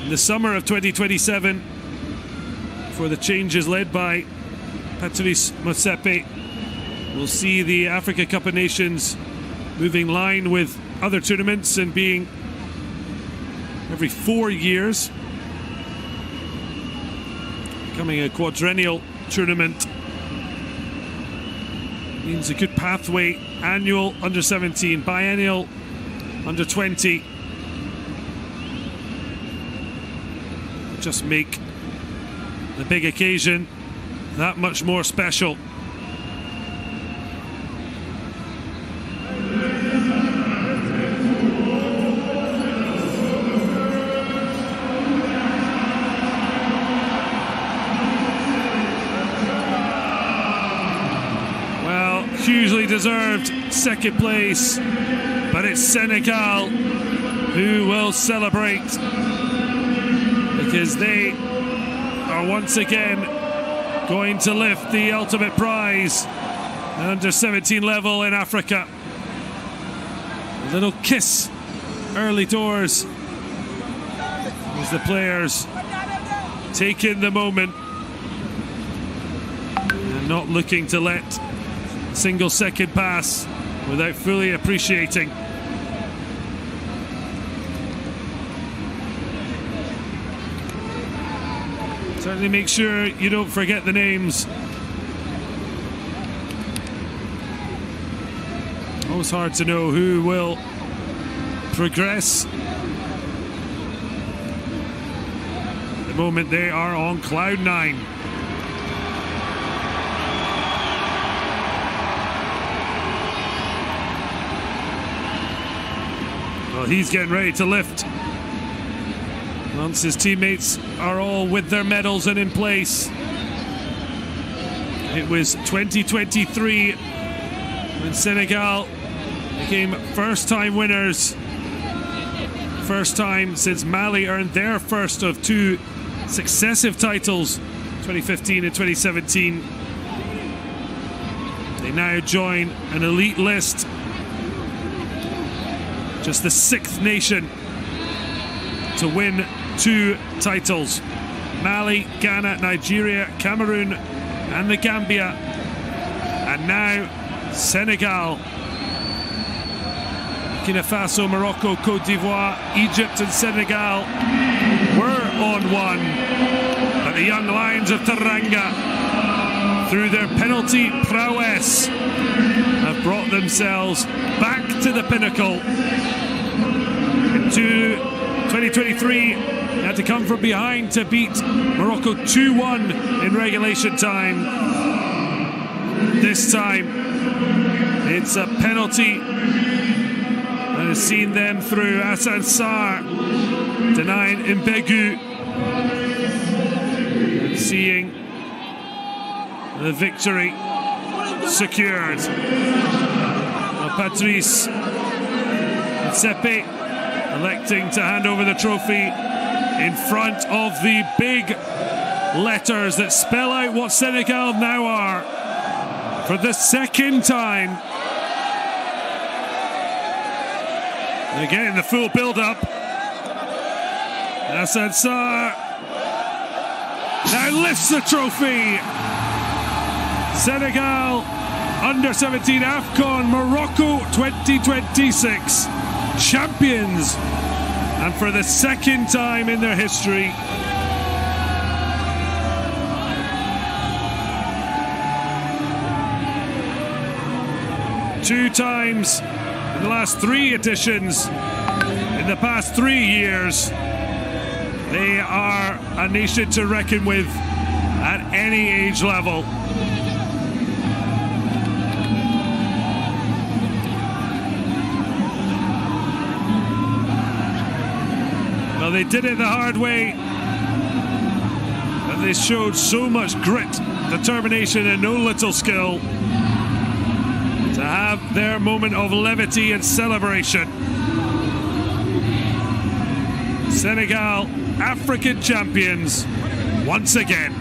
in the summer of 2027 for the changes led by Patrice Motsepe. We'll see the Africa Cup of Nations moving line with other tournaments and being every 4 years, becoming a quadrennial tournament. Means a good pathway. Annual under-17, biennial under-20. Just make the big occasion that much more special. Well, hugely deserved second place, but it's Senegal who will celebrate because they are once again going to lift the ultimate prize under 17 level in Africa. A little kiss early doors as the players take in the moment and not looking to let a single second pass without fully appreciating. Certainly make sure you don't forget the names. Always hard to know who will progress. At the moment they are on cloud nine. Well, he's getting ready to lift. Once his teammates are all with their medals and in place. It was 2023 when Senegal became first-time winners. First time since Mali earned their first of two successive titles, 2015 and 2017. They now join an elite list. Just the sixth nation to win two titles. Mali, Ghana, Nigeria, Cameroon and the Gambia. And now Senegal, Burkina Faso, Morocco, Cote d'Ivoire, Egypt and Senegal were on one. But the young Lions of Teranga, through their penalty prowess, have brought themselves back to the pinnacle. Into 2023, they had to come from behind to beat Morocco 2-1 in regulation time. This time, it's a penalty that has seen them through. Hassan Sarr denying Mbegu, and seeing the victory secured. Patrice Sepe electing to hand over the trophy in front of the big letters that spell out what Senegal now are for the second time. Again, the full build-up. Hassan Sarr now lifts the trophy. Senegal under 17 AFCON Morocco 2026 champions, and for the second time in their history. Two times in the last three editions in the past 3 years. They are a nation to reckon with at any age level. Well, they did it the hard way, and they showed so much grit, determination and no little skill to have their moment of levity and celebration. Senegal, African champions once again.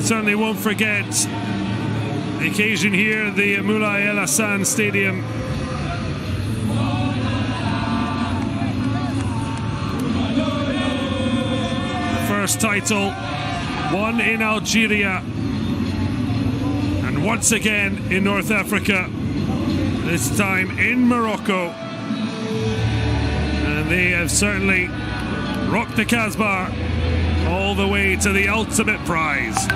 Certainly won't forget the occasion here at the Moulay El Hassan Stadium. The first title won in Algeria, and once again in North Africa, this time in Morocco. And they have certainly rocked the Casbah all the way to the ultimate prize.